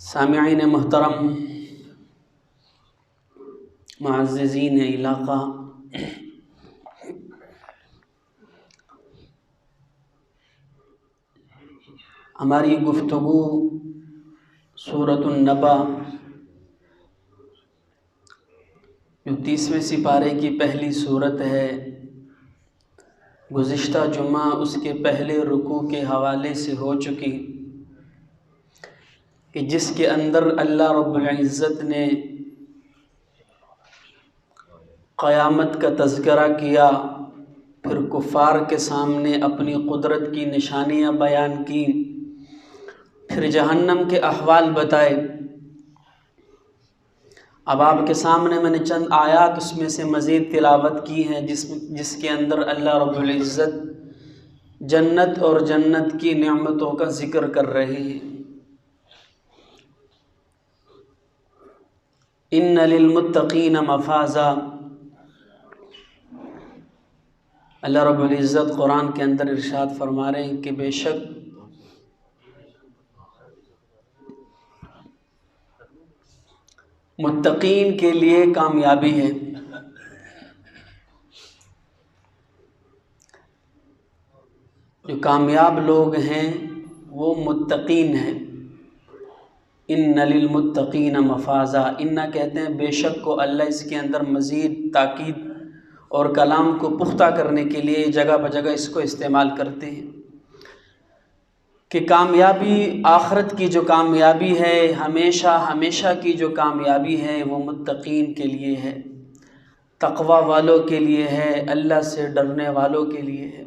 سامعین محترم، معززین علاقہ، ہماری گفتگو سورۃ النبأ جو 30ویں سپارے کی پہلی سورت ہے، گزشتہ جمعہ اس کے پہلے رکوع کے حوالے سے ہو چکی، کہ جس کے اندر اللہ رب العزت نے قیامت کا تذکرہ کیا، پھر کفار کے سامنے اپنی قدرت کی نشانیاں بیان کی، پھر جہنم کے احوال بتائے۔ اب آپ کے سامنے میں نے چند آیات اس میں سے مزید تلاوت کی ہیں، جس کے اندر اللہ رب العزت جنت اور جنت کی نعمتوں کا ذکر کر رہے ہیں۔ ان للمتقین مفازا، اللہ رب العزت قرآن کے اندر ارشاد فرما رہے ہیں کہ بے شک متقین کے لیے کامیابی ہے۔ جو کامیاب لوگ ہیں وہ متقین ہیں۔ ان للمتقین مفازا، ان کہتے ہیں بے شک کو اللہ اس کے اندر مزید تاکید اور کلام کو پختہ کرنے کے لیے جگہ بجگہ اس کو استعمال کرتے ہیں کہ کامیابی، آخرت کی جو کامیابی ہے، ہمیشہ کی جو کامیابی ہے وہ متقین کے لیے ہے، تقوی والوں کے لیے ہے، اللہ سے ڈرنے والوں کے لیے ہے۔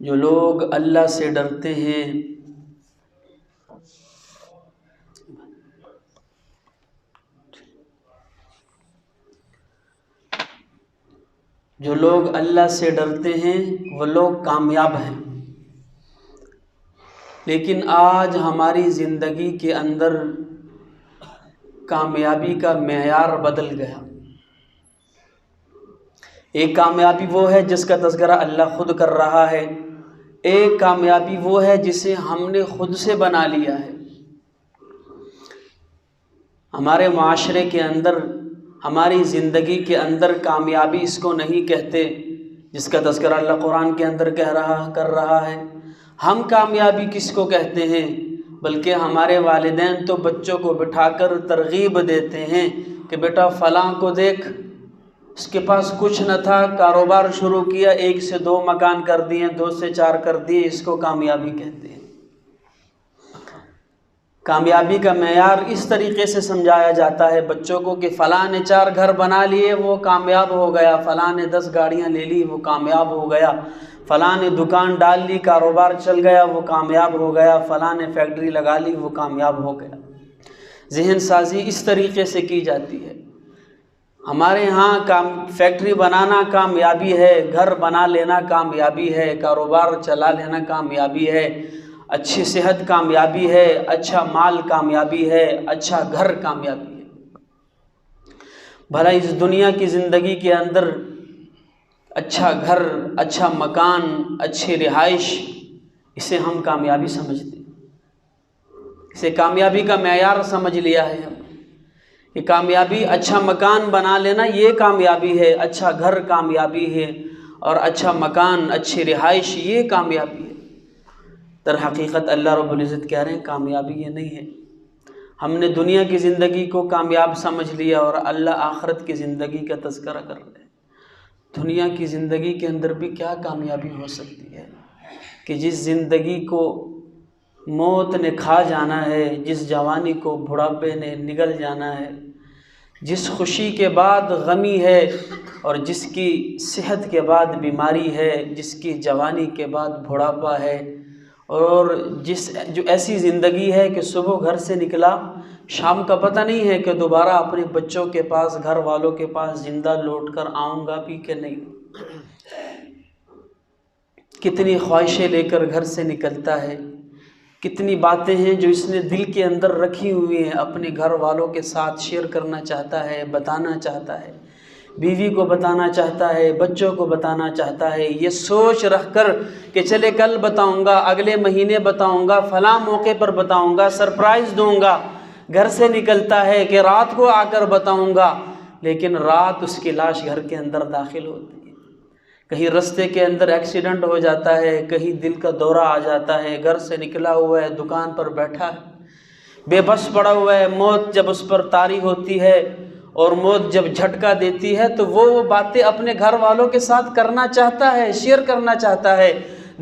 جو لوگ اللہ سے ڈرتے ہیں، جو لوگ اللہ سے ڈرتے ہیں وہ لوگ کامیاب ہیں۔ لیکن آج ہماری زندگی کے اندر کامیابی کا معیار بدل گیا۔ ایک کامیابی وہ ہے جس کا تذکرہ اللہ خود کر رہا ہے، ایک کامیابی وہ ہے جسے ہم نے خود سے بنا لیا ہے۔ ہمارے معاشرے کے اندر، ہماری زندگی کے اندر کامیابی اس کو نہیں کہتے جس کا تذکرہ اللہ قرآن کے اندر کر رہا ہے۔ ہم کامیابی کس کو کہتے ہیں؟ بلکہ ہمارے والدین تو بچوں کو بٹھا کر ترغیب دیتے ہیں کہ بیٹا فلاں کو دیکھ، اس کے پاس کچھ نہ تھا، کاروبار شروع کیا، 1 سے 2 مکان کر دیے، 2 سے 4 کر دیے، اس کو کامیابی کہتے ہیں۔ کامیابی کا معیار اس طریقے سے سمجھایا جاتا ہے بچوں کو کہ فلاں نے 4 گھر بنا لیے وہ کامیاب ہو گیا، فلاں نے 10 گاڑیاں لے لی وہ کامیاب ہو گیا، فلاں نے دکان ڈال لی، کاروبار چل گیا وہ کامیاب ہو گیا، فلاں نے فیکٹری لگا لی وہ کامیاب ہو گیا۔ ذہن سازی اس طریقے سے کی جاتی ہے۔ ہمارے ہاں فیکٹری بنانا کامیابی ہے، گھر بنا لینا کامیابی ہے، کاروبار چلا لینا کامیابی ہے، اچھی صحت کامیابی ہے، اچھا مال کامیابی ہے، اچھا گھر کامیابی ہے۔ بھلا اس دنیا کی زندگی کے اندر اچھا گھر، اچھا مکان، اچھی رہائش، اسے ہم کامیابی سمجھتے ہیں، اسے کامیابی کا معیار سمجھ لیا ہے ہم کہ کامیابی اچھا مکان بنا لینا یہ کامیابی ہے، اچھا گھر کامیابی ہے، اور اچھا مکان، اچھی رہائش یہ کامیابی ہے۔ در حقیقت اللہ رب العزت کہہ رہے ہیں کامیابی یہ نہیں ہے۔ ہم نے دنیا کی زندگی کو کامیاب سمجھ لیا اور اللہ آخرت کی زندگی کا تذکرہ کر رہے ہیں۔ دنیا کی زندگی کے اندر بھی کیا کامیابی ہو سکتی ہے کہ جس زندگی کو موت نے کھا جانا ہے، جس جوانی کو بڑھاپے نے نگل جانا ہے، جس خوشی کے بعد غمی ہے، اور جس کی صحت کے بعد بیماری ہے، جس کی جوانی کے بعد بڑھاپا ہے، اور جو ایسی زندگی ہے کہ صبح گھر سے نکلا، شام کا پتہ نہیں ہے کہ دوبارہ اپنے بچوں کے پاس، گھر والوں کے پاس زندہ لوٹ کر آؤں گا بھی کہ نہیں۔ کتنی خواہشیں لے کر گھر سے نکلتا ہے، کتنی باتیں ہیں جو اس نے دل کے اندر رکھی ہوئی ہیں، اپنے گھر والوں کے ساتھ شیئر کرنا چاہتا ہے، بتانا چاہتا ہے، بیوی کو بتانا چاہتا ہے، بچوں کو بتانا چاہتا ہے، یہ سوچ رکھ کر کہ چلے کل بتاؤں گا، اگلے مہینے بتاؤں گا، فلاں موقع پر بتاؤں گا، سرپرائز دوں گا، گھر سے نکلتا ہے کہ رات کو آ کر بتاؤں گا، لیکن رات اس کی لاش گھر کے اندر داخل ہوتی ہے، کہیں رستے کے اندر ایکسیڈنٹ ہو جاتا ہے، کہیں دل کا دورہ آ جاتا ہے، گھر سے نکلا ہوا ہے، دکان پر بیٹھا ہے، بے بس پڑا ہوا ہے، موت جب اس پر طاری ہوتی ہے اور موت جب جھٹکا دیتی ہے تو وہ باتیں اپنے گھر والوں کے ساتھ کرنا چاہتا ہے، شیئر کرنا چاہتا ہے،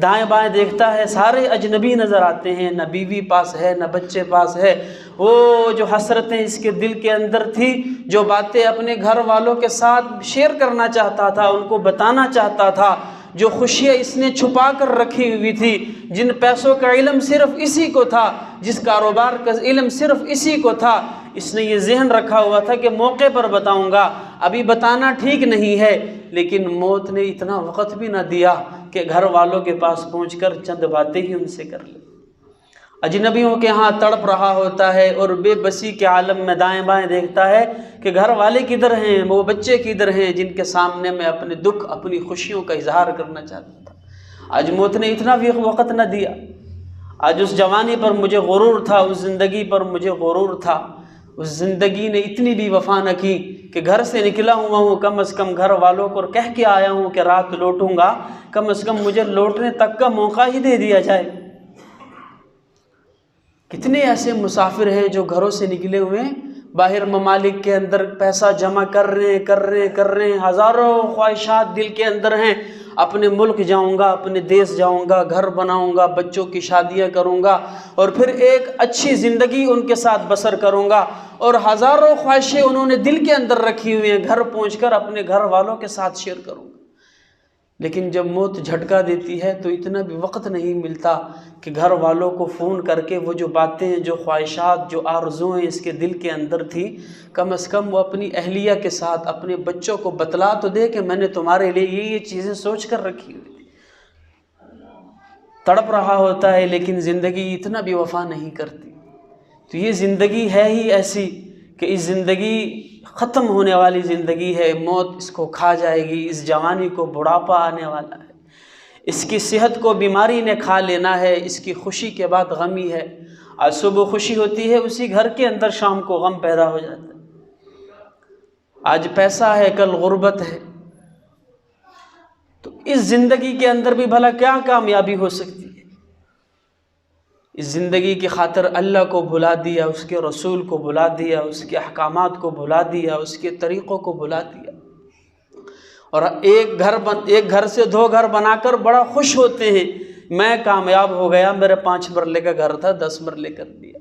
دائیں بائیں دیکھتا ہے، سارے اجنبی نظر آتے ہیں، نہ بیوی پاس ہے نہ بچے پاس ہے، وہ جو حسرتیں اس کے دل کے اندر تھی، جو باتیں اپنے گھر والوں کے ساتھ شیئر کرنا چاہتا تھا، ان کو بتانا چاہتا تھا، جو خوشیاں اس نے چھپا کر رکھی ہوئی تھی، جن پیسوں کا علم صرف اسی کو تھا، جس کاروبار کا علم صرف اسی کو تھا، اس نے یہ ذہن رکھا ہوا تھا کہ موقع پر بتاؤں گا، ابھی بتانا ٹھیک نہیں ہے، لیکن موت نے اتنا وقت بھی نہ دیا کہ گھر والوں کے پاس پہنچ کر چند باتیں ہی ان سے کر لیں۔ اجنبیوں کے ہاں تڑپ رہا ہوتا ہے اور بے بسی کے عالم میں دائیں بائیں دیکھتا ہے کہ گھر والے کدھر ہیں، وہ بچے کدھر ہیں جن کے سامنے میں اپنے دکھ اپنی خوشیوں کا اظہار کرنا چاہتا تھا۔ آج موت نے اتنا بھی وقت نہ دیا، آج اس جوانی پر مجھے غرور تھا، اس زندگی پر مجھے غرور تھا، اس زندگی نے اتنی بھی وفا نہ کی کہ گھر سے نکلا ہوا ہوں، کم از کم گھر والوں کو کہہ کے آیا ہوں کہ رات لوٹوں گا، کم از کم مجھے لوٹنے تک کا موقع ہی دے دیا جائے۔ کتنے ایسے مسافر ہیں جو گھروں سے نکلے ہوئے باہر ممالک کے اندر پیسہ جمع کر رہے ہیں، ہزاروں خواہشات دل کے اندر ہیں، اپنے ملک جاؤں گا، اپنے دیش جاؤں گا، گھر بناؤں گا، بچوں کی شادیاں کروں گا اور پھر ایک اچھی زندگی ان کے ساتھ بسر کروں گا، اور ہزاروں خواہشیں انہوں نے دل کے اندر رکھی ہوئی ہیں، گھر پہنچ کر اپنے گھر والوں کے ساتھ شیئر کروں گا، لیکن جب موت جھٹکا دیتی ہے تو اتنا بھی وقت نہیں ملتا کہ گھر والوں کو فون کر کے وہ جو باتیں، جو خواہشات، جو آرزوئیں اس کے دل کے اندر تھی، کم از کم وہ اپنی اہلیہ کے ساتھ اپنے بچوں کو بتلا تو دے کہ میں نے تمہارے لیے یہ چیزیں سوچ کر رکھی ہوئی تھی۔ تڑپ رہا ہوتا ہے لیکن زندگی اتنا بھی وفا نہیں کرتی۔ تو یہ زندگی ہے ہی ایسی کہ اس زندگی ختم ہونے والی زندگی ہے، موت اس کو کھا جائے گی، اس جوانی کو بڑھاپا آنے والا ہے، اس کی صحت کو بیماری نے کھا لینا ہے، اس کی خوشی کے بعد غمی ہے، آج صبح خوشی ہوتی ہے اسی گھر کے اندر شام کو غم پیدا ہو جاتا ہے، آج پیسہ ہے کل غربت ہے، تو اس زندگی کے اندر بھی بھلا کیا کامیابی ہو سکتی ہے؟ اس زندگی کی خاطر اللہ کو بھلا دیا، اس کے رسول کو بھلا دیا، اس کے احکامات کو بھلا دیا، اس کے طریقوں کو بھلا دیا، اور ایک گھر سے 2 گھر بنا کر بڑا خوش ہوتے ہیں، میں کامیاب ہو گیا، میرے 5 مرلے کا گھر تھا 10 مرلے کر دیا،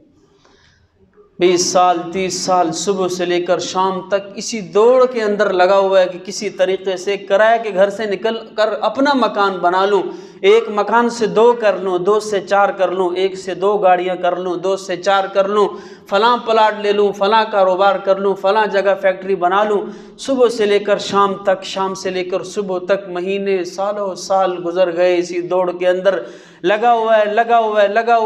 20 سال 30 سال صبح سے لے کر شام تک اسی دوڑ کے اندر لگا ہوا ہے کہ کسی طریقے سے کرائے کے گھر سے نکل کر اپنا مکان بنا لوں، 1 مکان سے 2 کر لوں، 2 سے 4 کر لوں، 1 سے 2 گاڑیاں کر لوں، 2 سے 4 کر لوں، فلاں پلاٹ لے لوں، فلاں کاروبار کر لوں، فلاں جگہ فیکٹری بنا لوں، صبح سے لے کر شام تک، شام سے لے کر صبح تک، مہینے سالوں سال گزر گئے اسی دوڑ کے اندر، لگا ہوا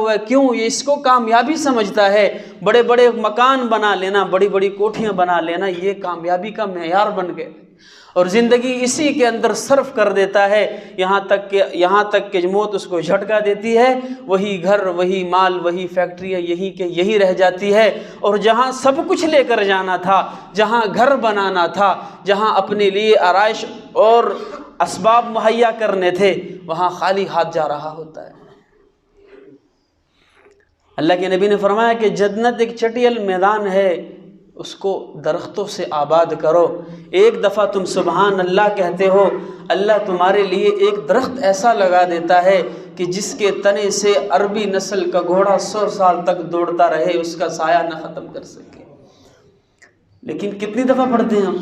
ہے، کیوں؟ یہ اس کو کامیابی سمجھتا ہے، بڑے بڑے مکان بنا لینا، بڑی بڑی کوٹھیاں بنا لینا، یہ کامیابی کا معیار بن گئے، اور زندگی اسی کے اندر صرف کر دیتا ہے، یہاں تک کہ موت اس کو جھٹکا دیتی ہے، وہی گھر، وہی مال، وہی فیکٹریاں یہی رہ جاتی ہے، اور جہاں سب کچھ لے کر جانا تھا، جہاں گھر بنانا تھا، جہاں اپنے لیے آرائش اور اسباب مہیا کرنے تھے، وہاں خالی ہاتھ جا رہا ہوتا ہے۔ اللہ کے نبی نے فرمایا کہ جنت ایک چٹیل میدان ہے، اس کو درختوں سے آباد کرو، ایک دفعہ تم سبحان اللہ کہتے ہو، اللہ تمہارے لیے ایک درخت ایسا لگا دیتا ہے کہ جس کے تنے سے عربی نسل کا گھوڑا 100 سال تک دوڑتا رہے، اس کا سایہ نہ ختم کر سکے۔ لیکن کتنی دفعہ پڑھتے ہیں ہم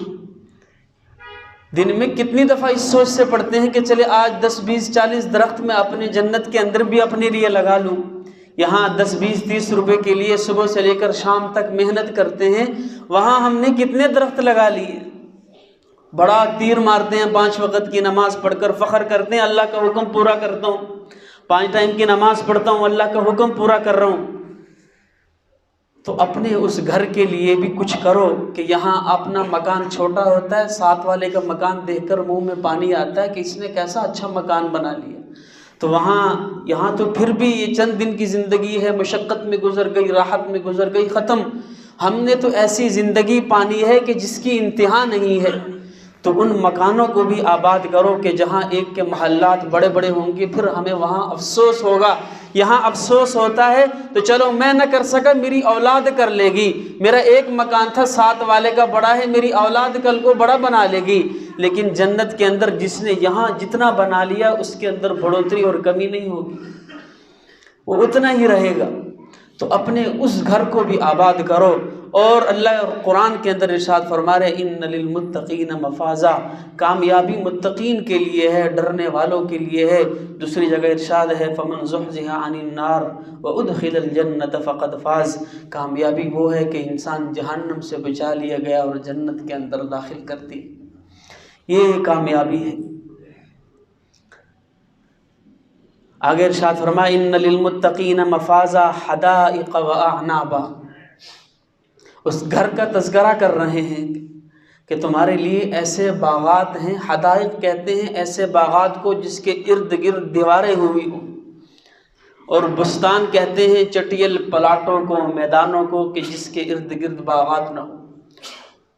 دن میں، کتنی دفعہ اس سوچ سے پڑھتے ہیں کہ چلے آج 10 20 40 درخت میں اپنے جنت کے اندر بھی اپنے لیے لگا لوں، یہاں 10 20 30 روپے کے لیے صبح سے لے کر شام تک محنت کرتے ہیں، وہاں ہم نے کتنے درخت لگا لیے، بڑا تیر مارتے ہیں، 5 وقت کی نماز پڑھ کر فخر کرتے ہیں اللہ کا حکم پورا کرتا ہوں، 5 ٹائم کی نماز پڑھتا ہوں، اللہ کا حکم پورا کر رہا ہوں، تو اپنے اس گھر کے لیے بھی کچھ کرو کہ یہاں اپنا مکان چھوٹا ہوتا ہے، ساتھ والے کا مکان دیکھ کر منہ میں پانی آتا ہے کہ اس نے کیسا اچھا مکان بنا لیا، تو یہاں تو پھر بھی یہ چند دن کی زندگی ہے، مشقت میں گزر گئی، راحت میں گزر گئی، ختم۔ ہم نے تو ایسی زندگی پانی ہے کہ جس کی انتہا نہیں ہے۔ تو ان مکانوں کو بھی آباد کرو کہ جہاں ایک کے محلات بڑے بڑے ہوں گے، پھر ہمیں وہاں افسوس ہوگا۔ یہاں افسوس ہوتا ہے تو چلو میں نہ کر سکا، میری اولاد کر لے گی، میرا ایک مکان تھا ساتھ والے کا بڑا ہے، میری اولاد کل کو بڑا بنا لے گی۔ لیکن جنت کے اندر جس نے یہاں جتنا بنا لیا اس کے اندر بڑھوتری اور کمی نہیں ہوگی، وہ اتنا ہی رہے گا۔ تو اپنے اس گھر کو بھی آباد کرو۔ اور اللہ قرآن کے اندر ارشاد فرما رہے ان للمتقین مفازا، کامیابی متقین کے لیے ہے، ڈرنے والوں کے لیے ہے۔ دوسری جگہ ارشاد ہے فمن زحزح عن النار وادخل الجنۃ فقد فاز، کامیابی وہ ہے کہ انسان جہنم سے بچا لیا گیا اور جنت کے اندر داخل کر دی، یہ کامیابی ہے۔ آگے ارشاد فرمایا ان للمتقین مفازا حدائق واعنابا، اس گھر کا تذکرہ کر رہے ہیں کہ تمہارے لیے ایسے باغات ہیں، حدائق کہتے ہیں ایسے باغات کو جس کے ارد گرد دیواریں ہوئی ہوں، اور بستان کہتے ہیں چٹیل پلاٹوں کو، میدانوں کو کہ جس کے ارد گرد باغات نہ ہو۔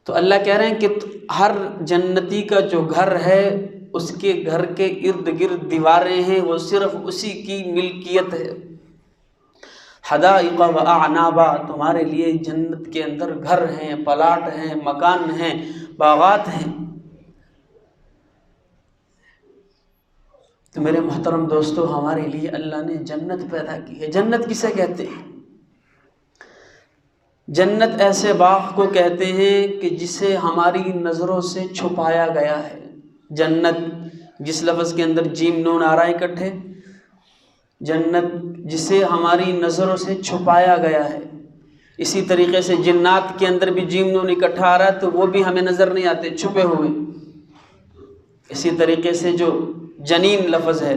تو اللہ کہہ رہے ہیں کہ ہر جنتی کا جو گھر ہے اس کے گھر کے ارد گرد دیواریں ہیں، وہ صرف اسی کی ملکیت ہے۔ حدائق و اعنابا، تمہارے لیے جنت کے اندر گھر ہیں، پلاٹ ہیں، مکان ہیں، باغات ہیں۔ تو میرے محترم دوستو، ہمارے لیے اللہ نے جنت پیدا کی ہے۔ جنت کسے کہتے ہیں؟ جنت ایسے باغ کو کہتے ہیں کہ جسے ہماری نظروں سے چھپایا گیا ہے۔ جنت جس لفظ کے اندر جیم نون آ رہا ہے اکٹھے، جنت جسے ہماری نظروں سے چھپایا گیا ہے۔ اسی طریقے سے جنات کے اندر بھی جیم نون اکٹھا آ رہا ہے تو وہ بھی ہمیں نظر نہیں آتے، چھپے ہوئے۔ اسی طریقے سے جو جنین لفظ ہے،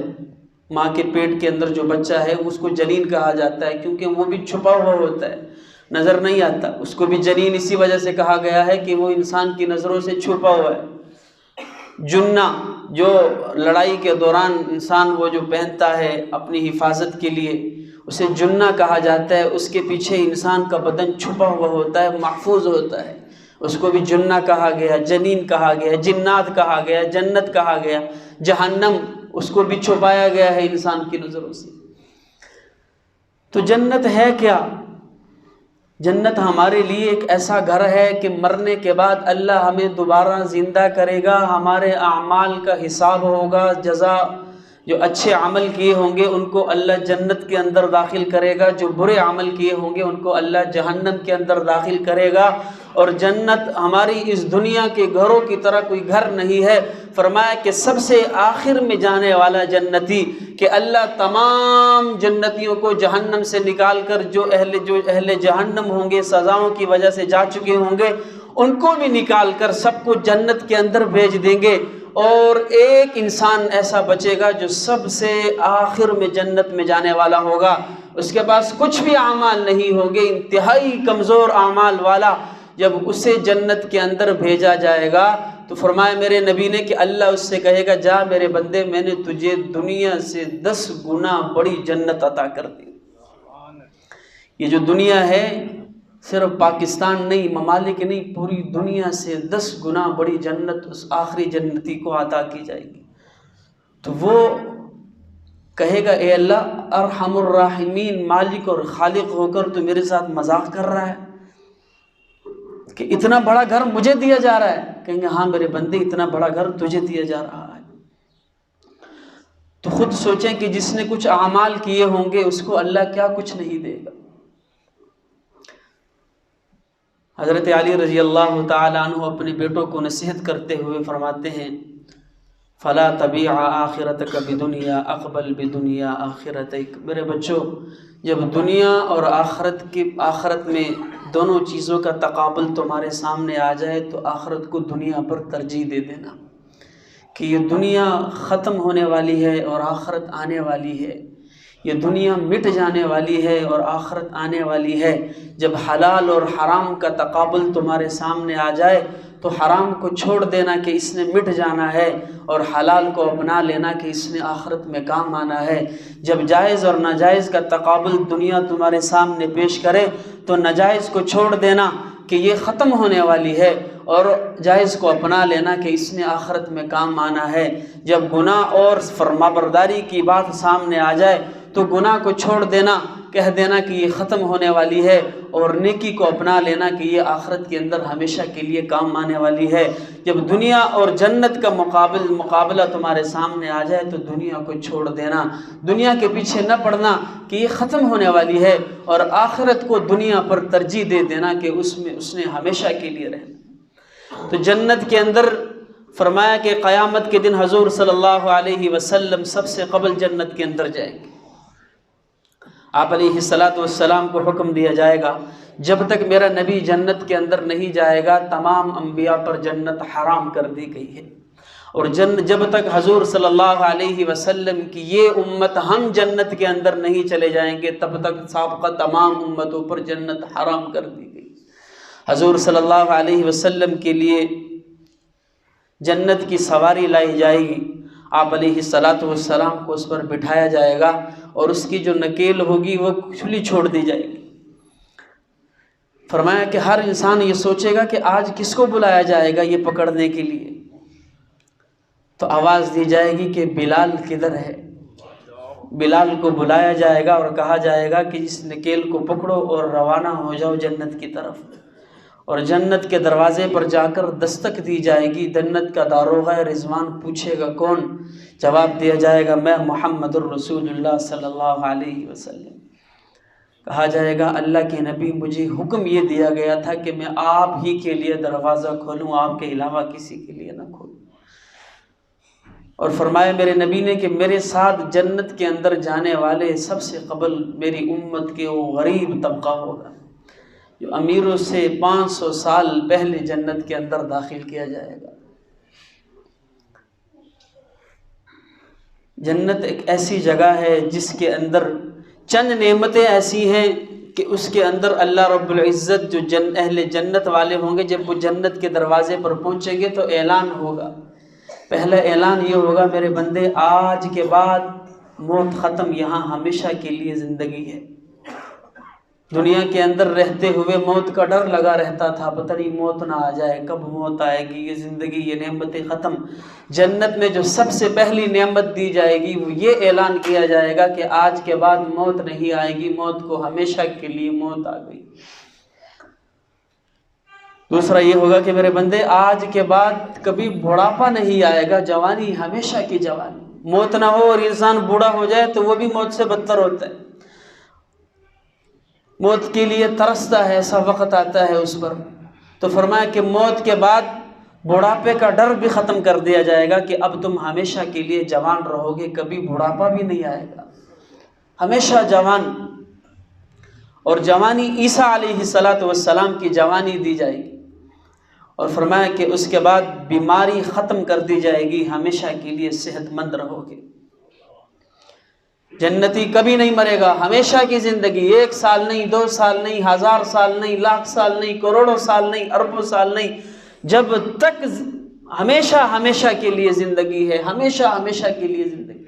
ماں کے پیٹ کے اندر جو بچہ ہے اس کو جنین کہا جاتا ہے، کیونکہ وہ بھی چھپا ہوا ہوتا ہے، نظر نہیں آتا۔ اس کو بھی جنین اسی وجہ سے کہا گیا ہے کہ وہ انسان کی نظروں سے چھپا ہوا ہے۔ جنہ جو لڑائی کے دوران انسان وہ جو پہنتا ہے اپنی حفاظت کے لیے، اسے جنہ کہا جاتا ہے۔ اس کے پیچھے انسان کا بدن چھپا ہوا ہوتا ہے، محفوظ ہوتا ہے، اس کو بھی جنہ کہا گیا، جنین کہا گیا، جنات کہا گیا، جنت کہا گیا۔ جہنم اس کو بھی چھپایا گیا ہے انسان کی نظروں سے۔ تو جنت ہے کیا؟ جنت ہمارے لیے ایک ایسا گھر ہے کہ مرنے کے بعد اللہ ہمیں دوبارہ زندہ کرے گا، ہمارے اعمال کا حساب ہوگا، جزا جو اچھے عمل کیے ہوں گے ان کو اللہ جنت کے اندر داخل کرے گا، جو برے عمل کیے ہوں گے ان کو اللہ جہنم کے اندر داخل کرے گا۔ اور جنت ہماری اس دنیا کے گھروں کی طرح کوئی گھر نہیں ہے۔ فرمایا کہ سب سے آخر میں جانے والا جنتی، کہ اللہ تمام جنتیوں کو جہنم سے نکال کر جو اہل جہنم ہوں گے، سزاؤں کی وجہ سے جا چکے ہوں گے، ان کو بھی نکال کر سب کو جنت کے اندر بھیج دیں گے۔ اور ایک انسان ایسا بچے گا جو سب سے آخر میں جنت میں جانے والا ہوگا، اس کے پاس کچھ بھی اعمال نہیں ہوں گے، انتہائی کمزور اعمال والا۔ جب اسے جنت کے اندر بھیجا جائے گا تو فرمایا میرے نبی نے کہ اللہ اس سے کہے گا جا میرے بندے، میں نے تجھے دنیا سے 10 گنا بڑی جنت عطا کر دی۔ یہ جو دنیا ہے صرف پاکستان نہیں، ممالک نہیں، پوری دنیا سے 10 گنا بڑی جنت اس آخری جنتی کو عطا کی جائے گی۔ تو وہ کہے گا اے اللہ ارحم الراحمین، مالک اور خالق ہو کر تو میرے ساتھ مذاق کر رہا ہے کہ اتنا بڑا گھر مجھے دیا جا رہا ہے؟ کہیں گے ہاں میرے بندے، اتنا بڑا گھر تجھے دیا جا رہا ہے۔ تو خود سوچیں کہ جس نے کچھ اعمال کیے ہوں گے اس کو اللہ کیا کچھ نہیں دے گا۔ حضرت علی رضی اللہ تعالیٰ عنہ اپنے بیٹوں کو نصیحت کرتے ہوئے فرماتے ہیں فلا تبیع آخرتک بدنیا اقبل بدنیا آخرتک، میرے بچوں جب دنیا اور آخرت میں دونوں چیزوں کا تقابل تمہارے سامنے آ جائے تو آخرت کو دنیا پر ترجیح دے دینا، کہ یہ دنیا ختم ہونے والی ہے اور آخرت آنے والی ہے۔ یہ دنیا مٹ جانے والی ہے اور آخرت آنے والی ہے۔ جب حلال اور حرام کا تقابل تمہارے سامنے آ جائے تو حرام کو چھوڑ دینا کہ اس نے مٹ جانا ہے، اور حلال کو اپنا لینا کہ اس نے آخرت میں کام آنا ہے۔ جب جائز اور ناجائز کا تقابل دنیا تمہارے سامنے پیش کرے تو ناجائز کو چھوڑ دینا کہ یہ ختم ہونے والی ہے، اور جائز کو اپنا لینا کہ اس نے آخرت میں کام آنا ہے۔ جب گناہ اور فرمانبرداری کی بات سامنے آ جائے تو گناہ کو چھوڑ دینا، کہہ دینا کہ یہ ختم ہونے والی ہے، اور نیکی کو اپنا لینا کہ یہ آخرت کے اندر ہمیشہ کے لیے کام آنے والی ہے۔ جب دنیا اور جنت کا مقابلہ تمہارے سامنے آ جائے تو دنیا کو چھوڑ دینا، دنیا کے پیچھے نہ پڑنا کہ یہ ختم ہونے والی ہے، اور آخرت کو دنیا پر ترجیح دے دینا کہ اس نے ہمیشہ کے لیے رہنا۔ تو جنت کے اندر فرمایا کہ قیامت کے دن حضور صلی اللہ علیہ وسلم سب سے قبل جنت کے اندر جائیں گے۔ آپ علیہ السلام کو حکم دیا جائے گا جب تک میرا نبی جنت کے اندر نہیں جائے گا تمام انبیاء پر جنت حرام کر دی گئی ہے، اور جب تک حضور صلی اللہ علیہ وسلم کی یہ امت ہم جنت کے اندر نہیں چلے جائیں گے تب تک سابقہ تمام امتوں پر جنت حرام کر دی گئی۔ حضور صلی اللہ علیہ وسلم کے لیے جنت کی سواری لائی جائے گی، آپ علیہ السلام کو اس پر بٹھایا جائے گا، اور اس کی جو نکیل ہوگی وہ کھلی چھوڑ دی جائے گی۔ فرمایا کہ ہر انسان یہ سوچے گا کہ آج کس کو بلایا جائے گا یہ پکڑنے کے لیے، تو آواز دی جائے گی کہ بلال کدھر ہے؟ بلال کو بلایا جائے گا اور کہا جائے گا کہ اس نکیل کو پکڑو اور روانہ ہو جاؤ جنت کی طرف، اور جنت کے دروازے پر جا کر دستک دی جائے گی۔ جنت کا داروغہ رضوان پوچھے گا کون؟ جواب دیا جائے گا میں محمد الرسول اللہ صلی اللہ علیہ وسلم۔ کہا جائے گا اللہ کے نبی مجھے حکم یہ دیا گیا تھا کہ میں آپ ہی کے لیے دروازہ کھولوں، آپ کے علاوہ کسی کے لیے نہ کھولوں۔ اور فرمایا میرے نبی نے کہ میرے ساتھ جنت کے اندر جانے والے سب سے قبل میری امت کے وہ غریب طبقہ ہوگا جو امیروں سے 500 سال پہلے جنت کے اندر داخل کیا جائے گا۔ جنت ایک ایسی جگہ ہے جس کے اندر چند نعمتیں ایسی ہیں کہ اس کے اندر اللہ رب العزت جو اہل جنت والے ہوں گے جب وہ جنت کے دروازے پر پہنچیں گے تو اعلان ہوگا۔ پہلا اعلان یہ ہوگا میرے بندے آج کے بعد موت ختم، یہاں ہمیشہ کے لیے زندگی ہے۔ دنیا کے اندر رہتے ہوئے موت کا ڈر لگا رہتا تھا، پتہ نہیں موت نہ آ جائے، کب موت آئے گی، یہ زندگی یہ نعمتیں ختم۔ جنت میں جو سب سے پہلی نعمت دی جائے گی وہ یہ اعلان کیا جائے گا کہ آج کے بعد موت نہیں آئے گی، موت کو ہمیشہ کے لیے موت آ گئی۔ دوسرا یہ ہوگا کہ میرے بندے آج کے بعد کبھی بڑھاپا نہیں آئے گا، جوانی ہمیشہ کی جوانی۔ موت نہ ہو اور انسان بوڑھا ہو جائے تو وہ بھی موت سے بدتر ہوتا ہے، موت کے لیے ترستا ہے، ایسا وقت آتا ہے اس پر۔ تو فرمایا کہ موت کے بعد بڑھاپے کا ڈر بھی ختم کر دیا جائے گا کہ اب تم ہمیشہ کے لیے جوان رہو گے، کبھی بڑھاپا بھی نہیں آئے گا، ہمیشہ جوان۔ اور جوانی عیسیٰ علیہ السلام کی جوانی دی جائے گی، اور فرمایا کہ اس کے بعد بیماری ختم کر دی جائے گی، ہمیشہ کے لیے صحت مند رہو گے۔ جنتی کبھی نہیں مرے گا، ہمیشہ کی زندگی، 1 سال نہیں، 2 سال نہیں، 1000 سال نہیں، لاکھ سال نہیں، کروڑوں سال نہیں، اربوں سال نہیں، جب تک ہمیشہ ہمیشہ کے لیے زندگی ہے، ہمیشہ ہمیشہ کے لیے زندگی۔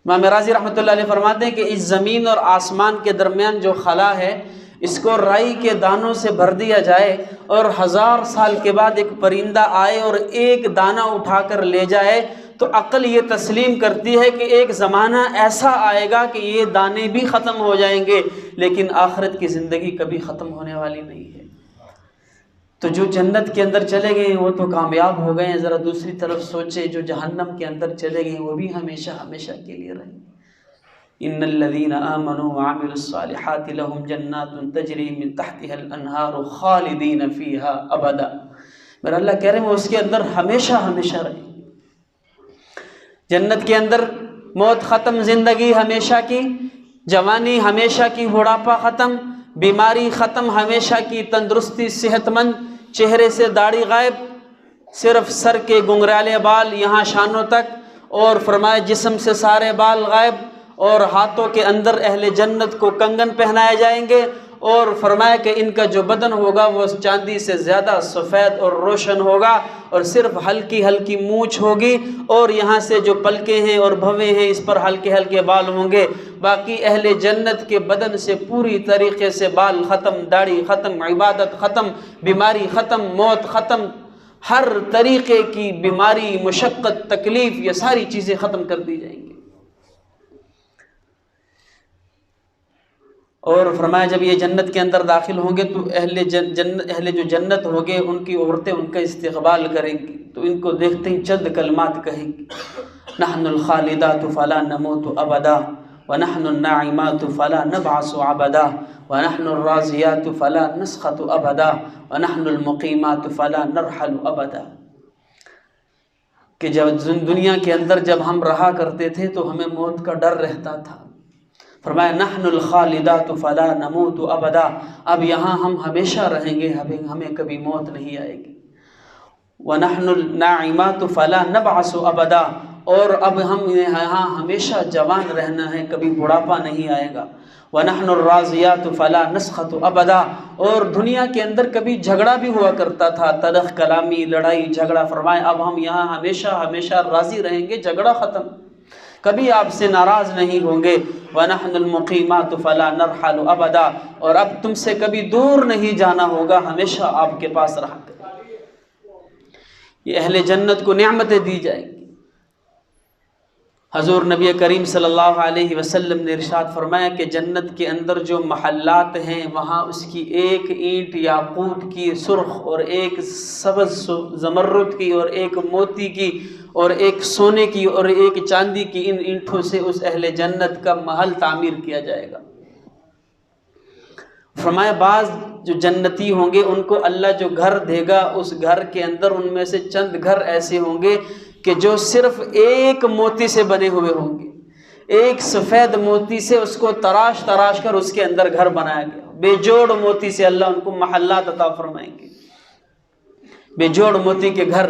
امام راضی رحمۃ اللہ علیہ فرماتے ہیں کہ اس زمین اور آسمان کے درمیان جو خلا ہے اس کو رائی کے دانوں سے بھر دیا جائے، اور 1000 سال کے بعد ایک پرندہ آئے اور ایک دانہ اٹھا کر لے جائے، تو عقل یہ تسلیم کرتی ہے کہ ایک زمانہ ایسا آئے گا کہ یہ دانے بھی ختم ہو جائیں گے، لیکن آخرت کی زندگی کبھی ختم ہونے والی نہیں ہے۔ تو جو جنت کے اندر چلے گئے وہ تو کامیاب ہو گئے ہیں، ذرا دوسری طرف سوچے جو جہنم کے اندر چلے گئے وہ بھی ہمیشہ ہمیشہ کے لیے رہیں۔ ان الذين آمنوا وعملوا الصالحات لهم جنات تجري من تحتها الانهار خالدين فيها ابدا۔ میرا اللہ کہہ رہے ہیں وہ اس کے اندر ہمیشہ ہمیشہ رہیں۔ جنت کے اندر موت ختم، زندگی ہمیشہ کی، جوانی ہمیشہ کی، بڑھاپا ختم، بیماری ختم، ہمیشہ کی تندرستی، صحت مند، چہرے سے داڑھی غائب، صرف سر کے گنگرالے بال یہاں شانوں تک، اور فرمایا جسم سے سارے بال غائب، اور ہاتھوں کے اندر اہل جنت کو کنگن پہنائے جائیں گے، اور فرمایا کہ ان کا جو بدن ہوگا وہ چاندی سے زیادہ سفید اور روشن ہوگا، اور صرف ہلکی ہلکی مونچھ ہوگی، اور یہاں سے جو پلکیں ہیں اور بھویں ہیں اس پر ہلکے ہلکے بال ہوں گے۔ باقی اہل جنت کے بدن سے پوری طریقے سے بال ختم، داڑھی ختم، عبادت ختم، بیماری ختم، موت ختم، ہر طریقے کی بیماری، مشقت، تکلیف، یہ ساری چیزیں ختم کر دی جائیں گی۔ اور فرمایا جب یہ جنت کے اندر داخل ہوں گے تو اہل جو جنت ہوگے ان کی عورتیں ان کا استقبال کریں گی، تو ان کو دیکھتے ہی چند کلمات کہیں گی، نحن الخالدات فلا نموت ابدا ونحن الناعمات فلا نبعث عبدا ونحن الراضيات فلا نسخط ابدا ونحن المقيمات فلا نرحل ابدا، کہ جب دنیا کے اندر جب ہم رہا کرتے تھے تو ہمیں موت کا ڈر رہتا تھا۔ فرمایا نحن الخالدات فلا نموت ابدا، اب یہاں ہم ہمیشہ رہیں گے، ہمیں کبھی موت نہیں آئے گی۔ ونحن الناعمات فلا نبعث ابدا، اور اب ہم یہاں ہمیشہ جوان رہنا ہے، کبھی بڑھاپا نہیں آئے گا۔ ونحن الراضیات فلا نسخط ابدا، اور دنیا کے اندر کبھی جھگڑا بھی ہوا کرتا تھا، تلخ کلامی، لڑائی جھگڑا، فرمایا اب ہم یہاں ہمیشہ ہمیشہ راضی رہیں گے، جھگڑا ختم، کبھی آپ سے ناراض نہیں ہوں گے۔ وَنَحْنُ الْمُقِيمَاتُ فَلَا نَرْحَلُ أَبَدًا، اور اب تم سے کبھی دور نہیں جانا ہوگا، ہمیشہ آپ کے پاس رہا کر۔ یہ اہل جنت کو نعمتیں دی جائیں گی۔ حضور نبی کریم صلی اللہ علیہ وسلم نے ارشاد فرمایا کہ جنت کے اندر جو محلات ہیں وہاں اس کی ایک اینٹ یاقوت کی سرخ، اور ایک سبز زمرد کی، اور ایک موتی کی، اور ایک سونے کی، اور ایک چاندی کی، ان اینٹوں سے اس اہل جنت کا محل تعمیر کیا جائے گا۔ فرمایا بعض جو جنتی ہوں گے ان کو اللہ جو گھر دے گا، اس گھر کے اندر ان میں سے چند گھر ایسے ہوں گے کہ جو صرف ایک موتی سے بنے ہوئے ہوں گے، ایک سفید موتی سے اس کو تراش تراش کر اس کے اندر گھر بنایا گیا، بے جوڑ موتی سے اللہ ان کو محلات عطا فرمائیں گے، بے جوڑ موتی کے گھر۔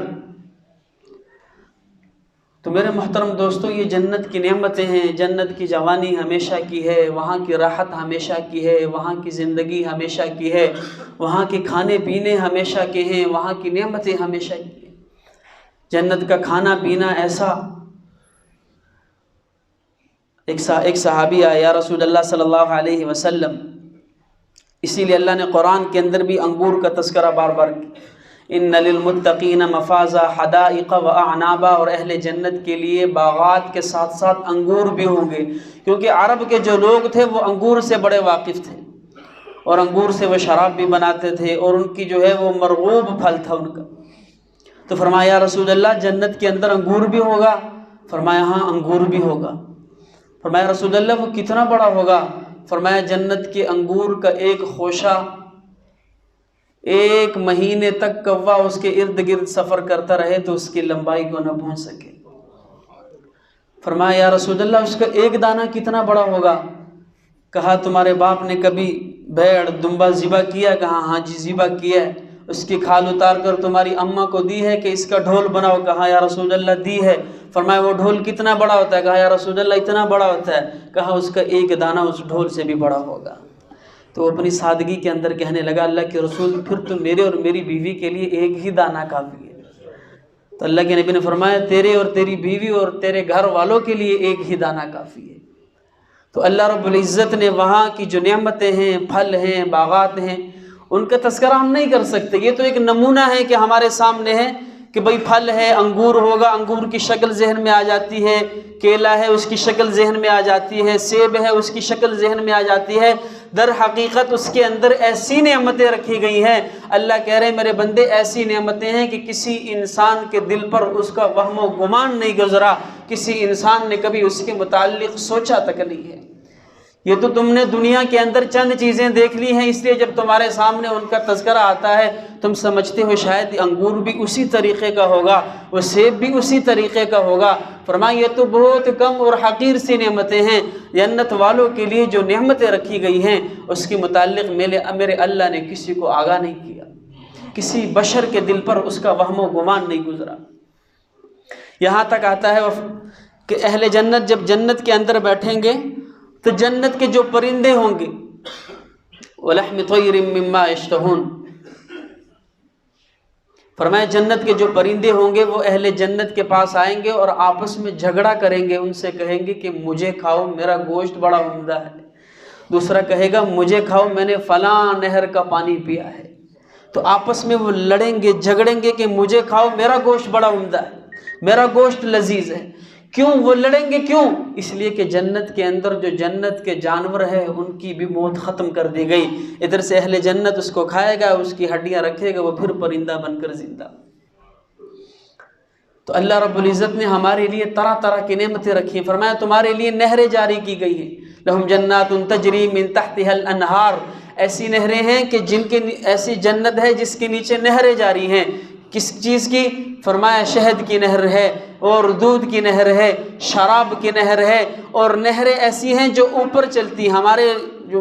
تو میرے محترم دوستو، یہ جنت کی نعمتیں ہیں، جنت کی جوانی ہمیشہ کی ہے، وہاں کی راحت ہمیشہ کی ہے، وہاں کی زندگی ہمیشہ کی ہے، وہاں کے کھانے پینے ہمیشہ کے ہیں، وہاں کی نعمتیں ہمیشہ کی ہیں۔ جنت کا کھانا پینا ایسا، ایک صحابی آیا یا رسول اللہ صلی اللہ علیہ وسلم، اسی لیے اللہ نے قرآن کے اندر بھی انگور کا تذکرہ بار بار کیا، ان للمتقین مفازا حدائق و اعنابا، اور اہل جنت کے لیے باغات کے ساتھ ساتھ انگور بھی ہوں گے، کیونکہ عرب کے جو لوگ تھے وہ انگور سے بڑے واقف تھے، اور انگور سے وہ شراب بھی بناتے تھے، اور ان کی جو ہے وہ مرغوب پھل تھا ان کا۔ تو فرمایا یا رسول اللہ جنت کے اندر انگور بھی ہوگا؟ فرمایا ہاں انگور بھی ہوگا۔ فرمایا رسول اللہ وہ کتنا بڑا ہوگا؟ فرمایا جنت کے انگور کا ایک خوشہ 1 مہینے تک کوا اس کے ارد گرد سفر کرتا رہے تو اس کی لمبائی کو نہ پہنچ سکے۔ فرمایا یا رسول اللہ اس کا ایک دانہ کتنا بڑا ہوگا؟ کہا تمہارے باپ نے کبھی بھیڑ دمبا ذبح کیا؟ کہا ہاں جی ذبح کیا ہے۔ اس کی کھال اتار کر تمہاری اماں کو دی ہے کہ اس کا ڈھول بناؤ؟ کہا یا رسول اللہ دی ہے۔ فرمایا وہ ڈھول کتنا بڑا ہوتا ہے؟ کہا یا رسول اللہ اتنا بڑا ہوتا ہے۔ کہا اس کا ایک دانہ اس ڈھول سے بھی بڑا ہوگا۔ تو اپنی سادگی کے اندر کہنے لگا اللہ کے رسول پھر تو میرے اور میری بیوی کے لیے ایک ہی دانہ کافی ہے۔ تو اللہ کے نبی نے فرمایا تیرے اور تیری بیوی اور تیرے گھر والوں کے لیے ایک ہی دانہ کافی ہے۔ تو اللہ رب العزت نے وہاں کی جو نعمتیں ہیں، پھل ہیں، باغات ہیں، ان کا تذکرہ ہم نہیں کر سکتے۔ یہ تو ایک نمونہ ہے کہ ہمارے سامنے ہے کہ بھئی پھل ہے، انگور ہوگا، انگور کی شکل ذہن میں آ جاتی ہے، کیلا ہے اس کی شکل ذہن میں آ جاتی ہے، سیب ہے اس کی شکل ذہن میں آ جاتی ہے۔ در حقیقت اس کے اندر ایسی نعمتیں رکھی گئی ہیں، اللہ کہہ رہے ہیں میرے بندے ایسی نعمتیں ہیں کہ کسی انسان کے دل پر اس کا وہم و گمان نہیں گزرا، کسی انسان نے کبھی اس کے متعلق سوچا تک نہیں ہے۔ یہ تو تم نے دنیا کے اندر چند چیزیں دیکھ لی ہیں، اس لیے جب تمہارے سامنے ان کا تذکرہ آتا ہے تم سمجھتے ہو شاید انگور بھی اسی طریقے کا ہوگا، وہ سیب بھی اسی طریقے کا ہوگا۔ فرمایا یہ تو بہت کم اور حقیر سی نعمتیں ہیں، جنت والوں کے لیے جو نعمتیں رکھی گئی ہیں اس کے متعلق میرے اللہ نے کسی کو آگاہ نہیں کیا، کسی بشر کے دل پر اس کا وہم و گمان نہیں گزرا۔ یہاں تک آتا ہے کہ اہل جنت جب جنت کے اندر بیٹھیں گے تو جنت کے جو پرندے ہوں گے وَلَحْمِ طَيْرٍ مِّمَّا يَشْتَهُونَ، فرمایا جنت کے جو پرندے ہوں گے وہ اہل جنت کے پاس آئیں گے اور آپس میں جھگڑا کریں گے، ان سے کہیں گے کہ مجھے کھاؤ، میرا گوشت بڑا عمدہ ہے۔ دوسرا کہے گا مجھے کھاؤ، میں نے فلاں نہر کا پانی پیا ہے۔ تو آپس میں وہ لڑیں گے، جھگڑیں گے کہ مجھے کھاؤ، میرا گوشت بڑا عمدہ ہے، میرا گوشت لذیذ ہے۔ کیوں وہ لڑیں گے؟ کیوں؟ اس لیے کہ جنت کے اندر جو جنت کے جانور ہیں ان کی بھی موت ختم کر دی گئی۔ ادھر سے اہل جنت اس کو کھائے گا، اس کی ہڈیاں رکھے گا، وہ پھر پرندہ بن کر زندہ۔ تو اللہ رب العزت نے ہمارے لیے طرح طرح کی نعمتیں رکھی ہیں۔ فرمایا تمہارے لیے نہریں جاری کی گئی ہیں، لہم جنات تجری من تحتها الانہار، ایسی نہریں ہیں کہ جن کے ایسی جنت ہے جس کے نیچے نہریں جاری ہیں۔ کس چیز کی؟ فرمایا شہد کی نہر ہے اور دودھ کی نہر ہے، شراب کی نہر ہے، اور نہریں ایسی ہیں جو اوپر چلتی ہیں۔